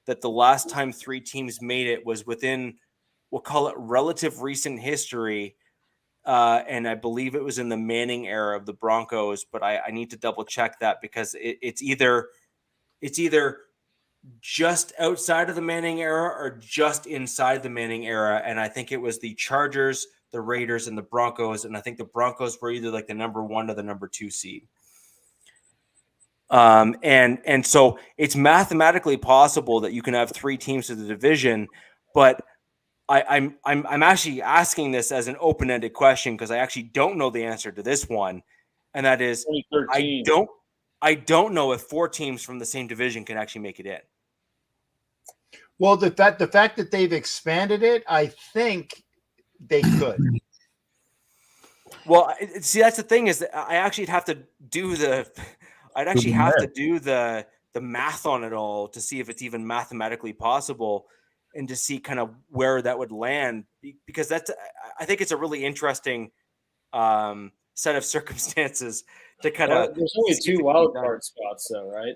that the last time 3 teams made it was within, we'll call it relative recent history. And I believe it was in the Manning era of the Broncos, but I need to double check that because it's either just outside of the Manning era or just inside the Manning era. And I think it was the Chargers, the Raiders, and the Broncos. And I think the Broncos were either like the number 1 or the number 2 seed. And so it's mathematically possible that you can have 3 teams to the division, but I'm actually asking this as an open-ended question because I actually don't know the answer to this one, and that is I don't know if 4 teams from the same division can actually make it in. Well, the fact that they've expanded it, I think they could. Well, see, that's the thing is that I actually have to do the math on it all to see if it's even mathematically possible and to see kind of where that would land, because I think it's a really interesting set of circumstances to kind of. There's only 2 wild card spots, though, right?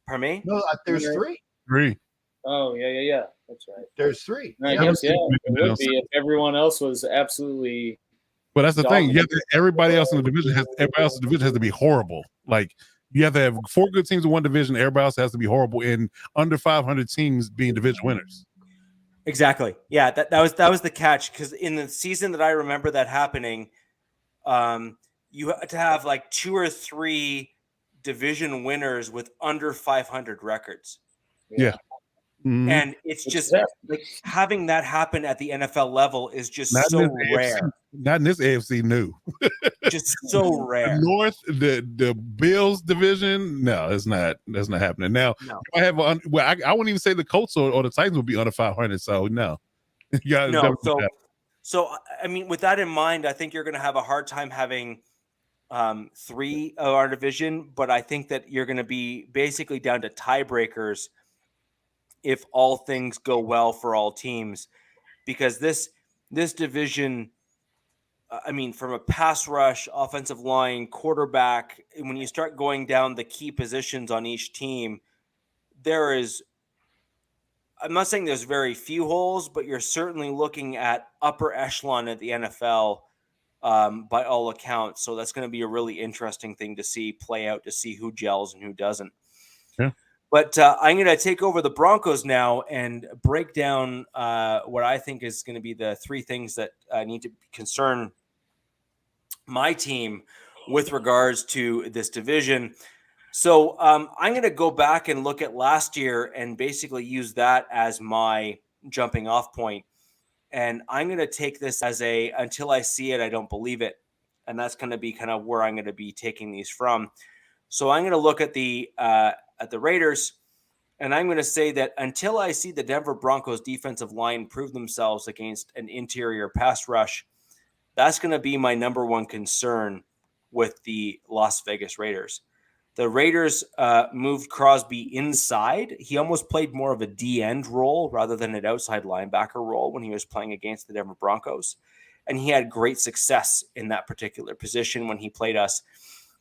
Pardon me? No, there's 3. 3. Oh, yeah. That's right. There's 3. I guess, it would be if everyone else was absolutely. But that's the thing. dominant. Everybody else in the division has to be horrible. Like, you have to have 4 good teams in one division. Everybody else has to be horrible, and under 500 teams being division winners. Exactly. Yeah, that was the catch, because in the season that I remember that happening, you had to have like 2 or 3 division winners with under 500 records. Yeah. Mm-hmm. And it's just like having that happen at the NFL level is just so rare. Not in this AFC, new. Just so rare. The North, the Bills division, no, it's not. That's not happening. Now, I have I wouldn't even say the Colts or the Titans would be under 500. So no, So I mean, with that in mind, I think you're going to have a hard time having 3 of our division, but I think that you're going to be basically down to tiebreakers if all things go well for all teams, because this division, I mean, from a pass rush, offensive line, quarterback, when you start going down the key positions on each team, I'm not saying there's very few holes, but you're certainly looking at upper echelon at the NFL by all accounts. So that's going to be a really interesting thing to see play out, to see who gels and who doesn't. Yeah. But I'm going to take over the Broncos now and break down what I think is going to be the 3 things that need to concern my team with regards to this division. So I'm going to go back and look at last year and basically use that as my jumping off point. And I'm going to take this as until I see it, I don't believe it. And that's going to be kind of where I'm going to be taking these from. So I'm going to look at the Raiders, and I'm going to say that until I see the Denver Broncos defensive line prove themselves against an interior pass rush, that's going to be my number one concern with the Las Vegas Raiders. The Raiders moved Crosby inside. He almost played more of a D-end role rather than an outside linebacker role when he was playing against the Denver Broncos. And he had great success in that particular position when he played us.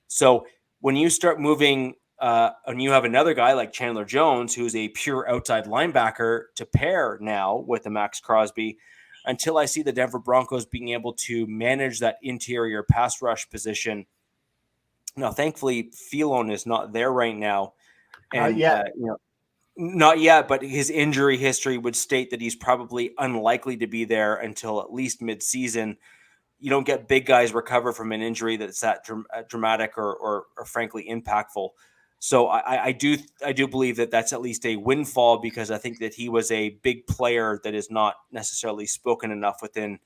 So when you start moving and you have another guy like Chandler Jones, who's a pure outside linebacker, to pair now with the Max Crosby, until I see the Denver Broncos being able to manage that interior pass rush position. Now, thankfully, Phelan is not there right now. And, not yet, but his injury history would state that he's probably unlikely to be there until at least mid-season. You don't get big guys recover from an injury that's that dramatic or frankly impactful. So I do believe that that's at least a windfall, because I think that he was a big player that is not necessarily spoken enough within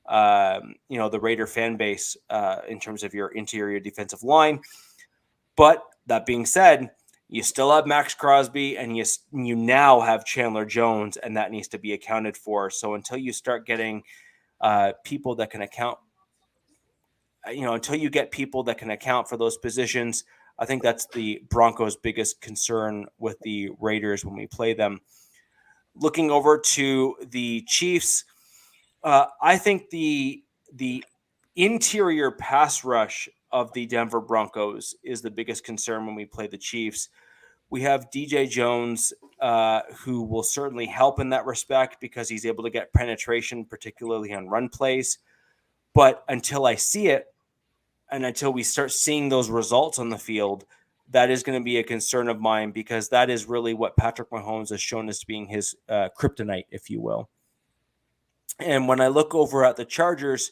the Raider fan base in terms of your interior defensive line. But that being said, you still have Max Crosby, and you now have Chandler Jones, and that needs to be accounted for. So until you start getting people that can account, until you get people that can account for those positions, I think that's the Broncos' biggest concern with the Raiders when we play them. Looking over to the Chiefs, I think the interior pass rush of the Denver Broncos is the biggest concern when we play the Chiefs. We have DJ Jones, who will certainly help in that respect because he's able to get penetration, particularly on run plays. But until I see it, and until we start seeing those results on the field, that is going to be a concern of mine, because that is really what Patrick Mahomes has shown as being his kryptonite, if you will. And when I look over at the Chargers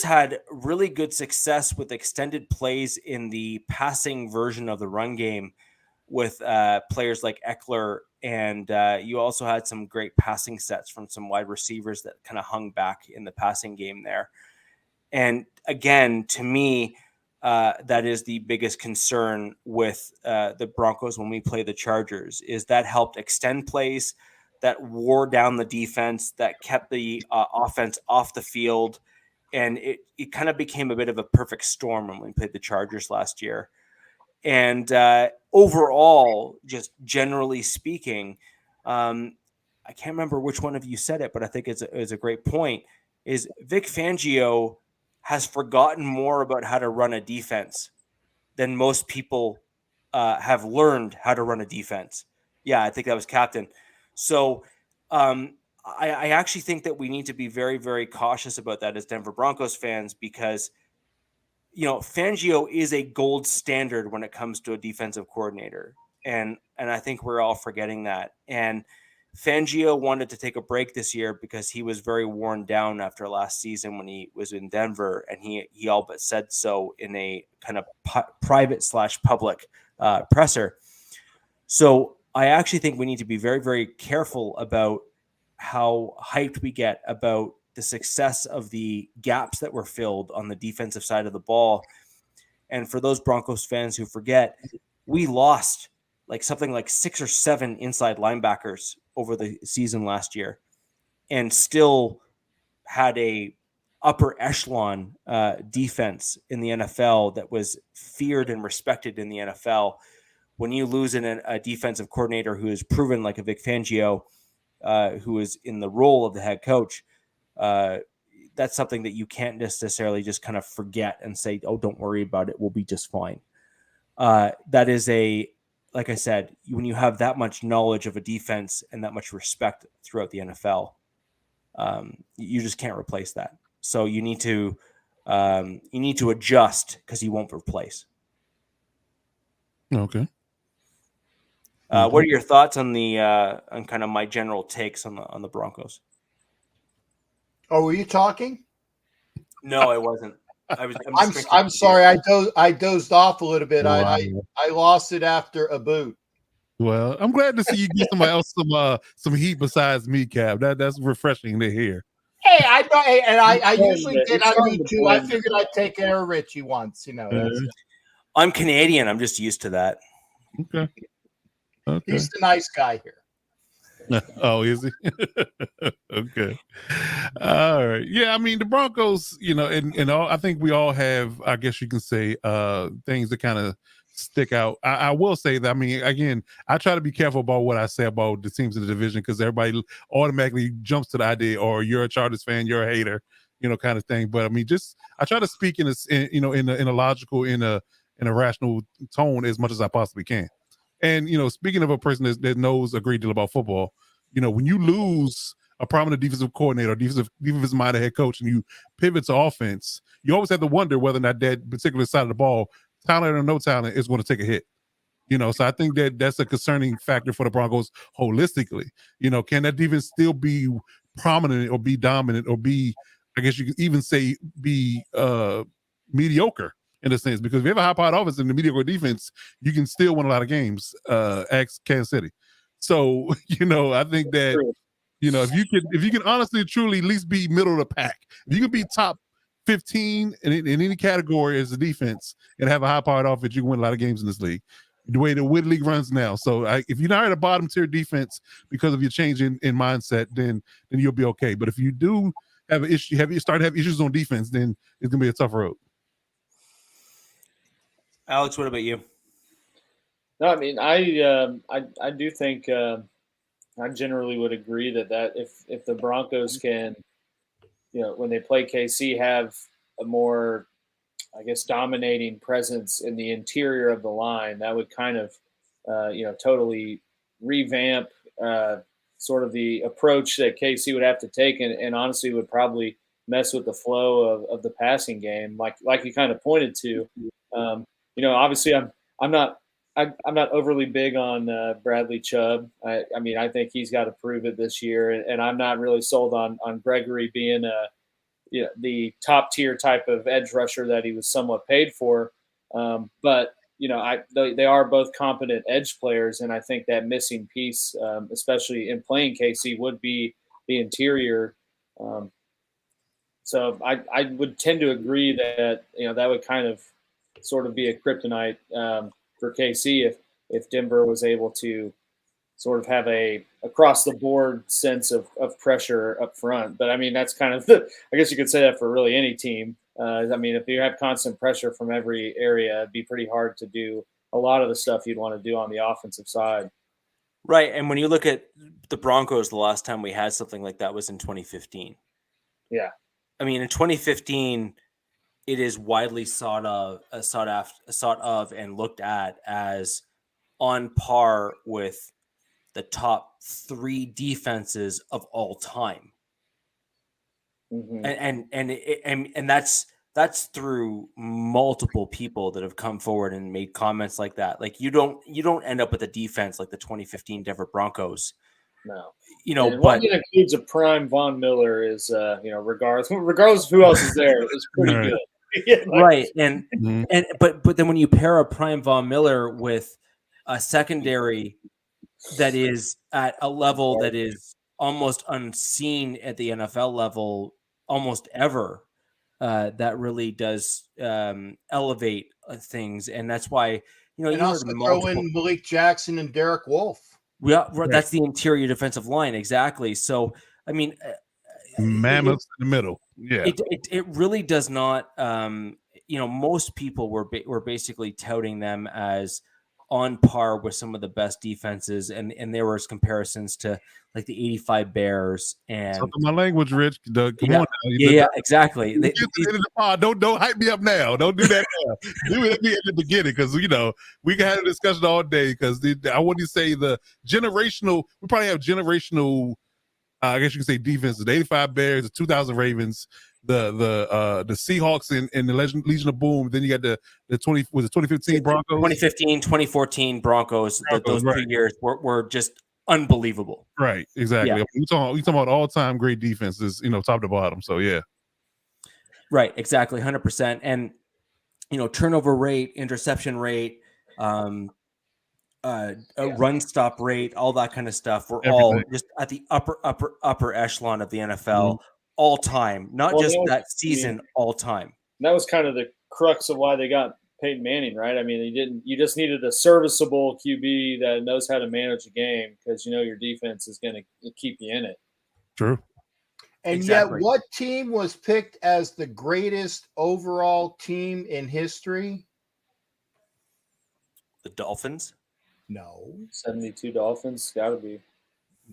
had really good success with extended plays in the passing version of the run game with players like Eckler. And you also had some great passing sets from some wide receivers that kind of hung back in the passing game there. And again, to me, that is the biggest concern with the Broncos when we play the Chargers, is that helped extend plays, that wore down the defense, that kept the offense off the field. And it kind of became a bit of a perfect storm when we played the Chargers last year. And overall, just generally speaking, I can't remember which one of you said it, but I think it's a great point, is Vic Fangio has forgotten more about how to run a defense than most people have learned how to run a defense. Yeah, I think that was captain. So I actually think that we need to be very, very cautious about that as Denver Broncos fans, because Fangio is a gold standard when it comes to a defensive coordinator. And I think we're all forgetting that. And Fangio wanted to take a break this year because he was very worn down after last season when he was in Denver, and he all but said so in a kind of private/public presser. So I actually think we need to be very, very careful about how hyped we get about the success of the gaps that were filled on the defensive side of the ball. And for those Broncos fans who forget, we lost something like 6 or 7 inside linebackers over the season last year, and still had a upper echelon defense in the NFL that was feared and respected in the NFL. When you lose a defensive coordinator who is proven like a Vic Fangio, who is in the role of the head coach, that's something that you can't necessarily just kind of forget and say, oh, don't worry about it, we'll be just fine. That is like I said, when you have that much knowledge of a defense and that much respect throughout the NFL, you just can't replace that. So you need to adjust, because you won't replace. Okay. What are your thoughts on on kind of my general takes on the Broncos? Oh, were you talking? No, I wasn't. I'm sorry. I dozed off a little bit. Wow. I lost it after a boot. Well, I'm glad to see you give somebody else some heat besides me, Cap. That's refreshing to hear. Hey, I usually get on you too. I figured I'd take care of Richie once. I'm Canadian. I'm just used to that. Okay. He's the nice guy here. Oh, is he? Okay. All right. Yeah, I mean, the Broncos, and all, I think we all have, I guess you can say, things that kind of stick out. I will say that, I mean, again, I try to be careful about what I say about the teams in the division, because everybody automatically jumps to the idea, or you're a Chargers fan, you're a hater, kind of thing. But I mean, I try to speak in a logical, in a rational tone as much as I possibly can. And, speaking of a person that knows a great deal about football, when you lose a prominent defensive coordinator or defensive-minded head coach and you pivot to offense, you always have to wonder whether or not that particular side of the ball, talent or no talent, is going to take a hit. So I think that's a concerning factor for the Broncos holistically. Can that defense still be prominent or be dominant or be, I guess you could even say, be mediocre in a sense? Because if you have a high-powered offense and a mediocre defense, you can still win a lot of games. Ask Kansas City. So, I think that, if you can honestly, truly at least be middle of the pack, if you can be top 15 in any category as a defense and have a high-powered offense, you can win a lot of games in this league, the way the league runs now. So if you're not at a bottom-tier defense because of your change in mindset, then you'll be okay. But if you do have an issue, start to have issues on defense, then it's going to be a tough road. Alex, what about you? No, I mean, I do think I generally would agree that if the Broncos can, when they play KC, have a more, I guess, dominating presence in the interior of the line, that would kind of, totally revamp sort of the approach that KC would have to take, and honestly would probably mess with the flow of the passing game, like you kind of pointed to. Obviously I'm not overly big on Bradley Chubb. I mean, I think he's got to prove it this year, and I'm not really sold on Gregory being the top tier type of edge rusher that he was somewhat paid for. But they are both competent edge players, and I think that missing piece, especially in playing KC, would be the interior. So I would tend to agree that that would kind of sort of be a kryptonite for KC if Denver was able to sort of have a across the board sense of pressure up front. But I mean, that's kind of I guess you could say that for really any team. I mean, if you have constant pressure from every area, it'd be pretty hard to do a lot of the stuff you'd want to do on the offensive side. Right. And when you look at the Broncos, the last time we had something like that was in 2015. Yeah. I mean, in 2015, it is widely thought of and looked at as on par with the top 3 defenses of all time. Mm-hmm. And that's through multiple people that have come forward and made comments like that. Like you don't end up with a defense like the 2015 Denver Broncos. No. But one that includes a prime Von Miller is regardless of who else is there, is pretty good. Right. But then when you pair a prime Von Miller with a secondary that is at a level that is almost unseen at the NFL level almost ever, that really does elevate things. And that's why, and you also throw in Malik Jackson and Derek Wolfe. Yeah, that's the interior defensive line. Exactly. So, I mean, mammoths in the middle. Yeah, it really does not. Most people were basically touting them as on par with some of the best defenses, and there was comparisons to like the '85 Bears and something my language, Rich. Come on now. Exactly. Don't hype me up now. Don't do that now. Do it at the beginning because we can have a discussion all day because I wouldn't say the generational. We probably have generational. I guess you can say defenses. The '85 Bears, the 2000 Ravens, the Seahawks and the Legion of Boom. Then you got the 2015 Broncos, 2015, 2014 Broncos. Those 2 years were just unbelievable. Right, exactly. Yeah. We talking about all time great defenses, top to bottom. So yeah, right, exactly, 100%. And turnover rate, interception rate, run stop rate, all that kind of stuff. We're all just at the upper echelon of the NFL all time, not just that season, all time. That was kind of the crux of why they got Peyton Manning, right? I mean, you just needed a serviceable QB that knows how to manage a game because your defense is going to keep you in it. True. And yet, what team was picked as the greatest overall team in history? The Dolphins? No. 72 Dolphins? Got to be.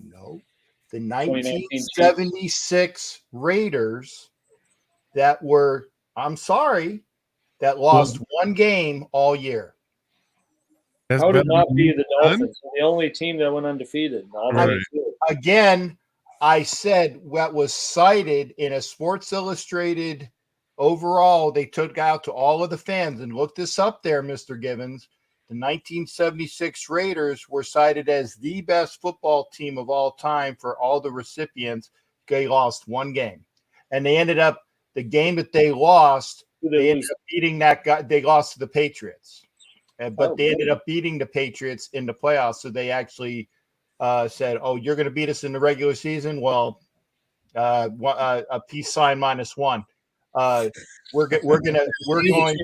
No. The 1976 Raiders that lost one game all year. How would it not be the Dolphins? The only team that went undefeated. Again, I said what was cited in a Sports Illustrated overall, they took out to all of the fans, and look this up there, Mr. Givens. The 1976 Raiders were cited as the best football team of all time for all the recipients. They lost one game. And they ended up, the game that they lost, they ended up beating that guy. They lost to the Patriots. But they ended up beating the Patriots in the playoffs. So they actually said, "Oh, you're going to beat us in the regular season? Well, a peace sign -1. We're going to beat you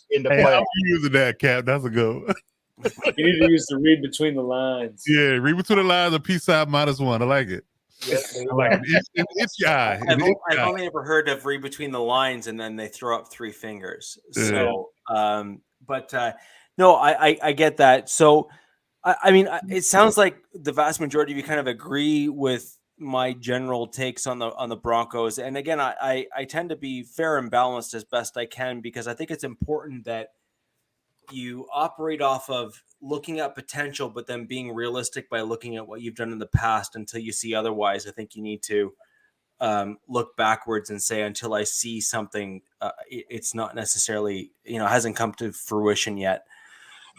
in the playoffs." I'm using that, Cap. That's a good one. You need to use the read between the lines. Yeah, read between the lines. A peace sign -1. I like it. Yes, I like it. It's your eye. I've only ever heard of read between the lines, and then they throw up 3 fingers. So, no, I get that. So, I mean, it sounds like the vast majority of you kind of agree with my general takes on the Broncos. And again, I tend to be fair and balanced as best I can because I think it's important that you operate off of looking at potential, but then being realistic by looking at what you've done in the past until you see otherwise. I think you need to look backwards and say, until I see something, it's not necessarily, hasn't come to fruition yet.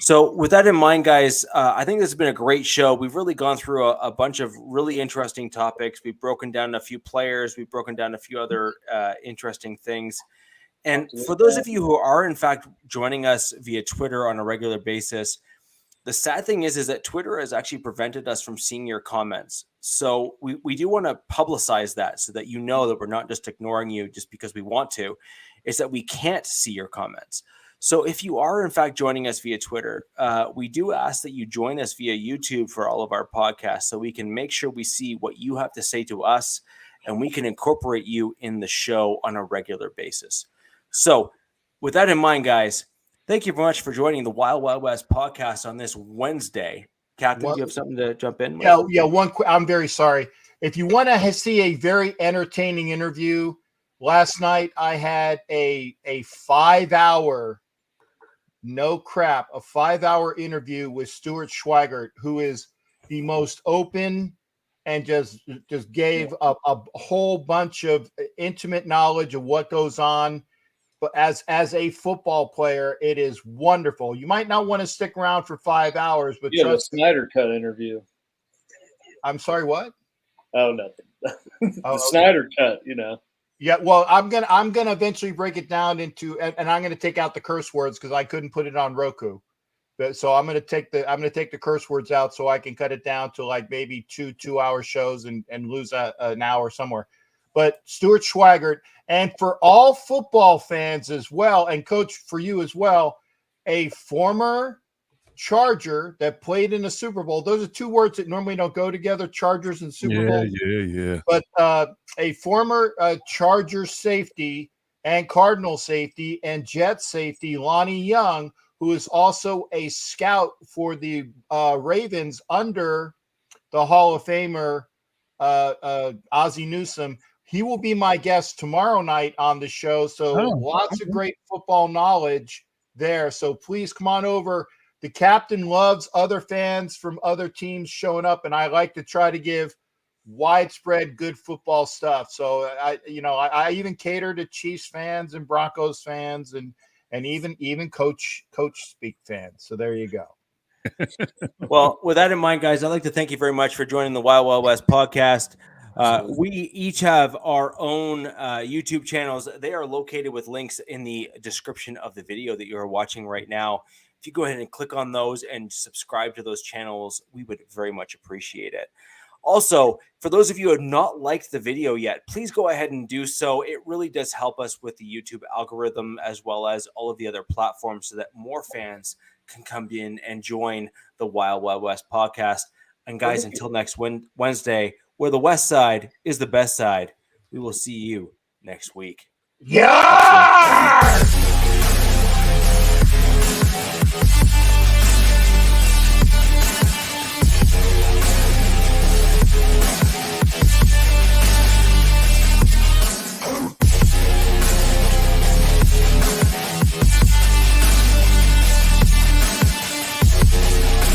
So with that in mind, guys, I think this has been a great show. We've really gone through a bunch of really interesting topics. We've broken down a few players. We've broken down a few other interesting things. And for those of you who are, in fact, joining us via Twitter on a regular basis, the sad thing is that Twitter has actually prevented us from seeing your comments. So we do want to publicize that so that you know that we're not just ignoring you just because we want to. It's that we can't see your comments. So if you are in fact joining us via Twitter, we do ask that you join us via YouTube for all of our podcasts so we can make sure we see what you have to say to us and we can incorporate you in the show on a regular basis. So with that in mind, guys, thank you very much for joining the Wild Wild West podcast on this Wednesday. Captain, do you have something to jump in with? Yeah. I'm very sorry. If you want to see a very entertaining interview, last night I had a 5-hour, no crap, a 5-hour interview with Stuart Schweigert, who is the most open and just gave a whole bunch of intimate knowledge of what goes on. But as a football player, it is wonderful. You might not want to stick around for 5 hours, but the Snyder Cut interview. I'm sorry, what? Oh, nothing. The Snyder Cut, Yeah, well, I'm gonna eventually break it down into, and I'm gonna take out the curse words because I couldn't put it on Roku. So I'm gonna take the curse words out so I can cut it down to like maybe 2-hour shows and lose an hour somewhere. But Stuart Schweigert, and for all football fans as well, and coach for you as well, a former Charger that played in the Super Bowl. Those are two words that normally don't go together, Chargers and Super Bowl. Yeah. But a former Charger safety and Cardinal safety and Jet safety, Lonnie Young, who is also a scout for the Ravens under the Hall of Famer Ozzie Newsome. He will be my guest tomorrow night on the show. So lots of great football knowledge there. So please come on over. The captain loves other fans from other teams showing up, and I like to try to give widespread good football stuff. So I even cater to Chiefs fans and Broncos fans and even coach speak fans. So there you go. Well, with that in mind, guys, I'd like to thank you very much for joining the Wild Wild West podcast. We each have our own YouTube channels. They are located with links in the description of the video that you are watching right now. If you go ahead and click on those and subscribe to those channels, we would very much appreciate it. Also, for those of you who have not liked the video yet, please go ahead and do so. It really does help us with the YouTube algorithm as well as all of the other platforms so that more fans can come in and join the Wild Wild West podcast. And guys, until next Wednesday, where the West Side is the best side, we will see you next week. Yeah!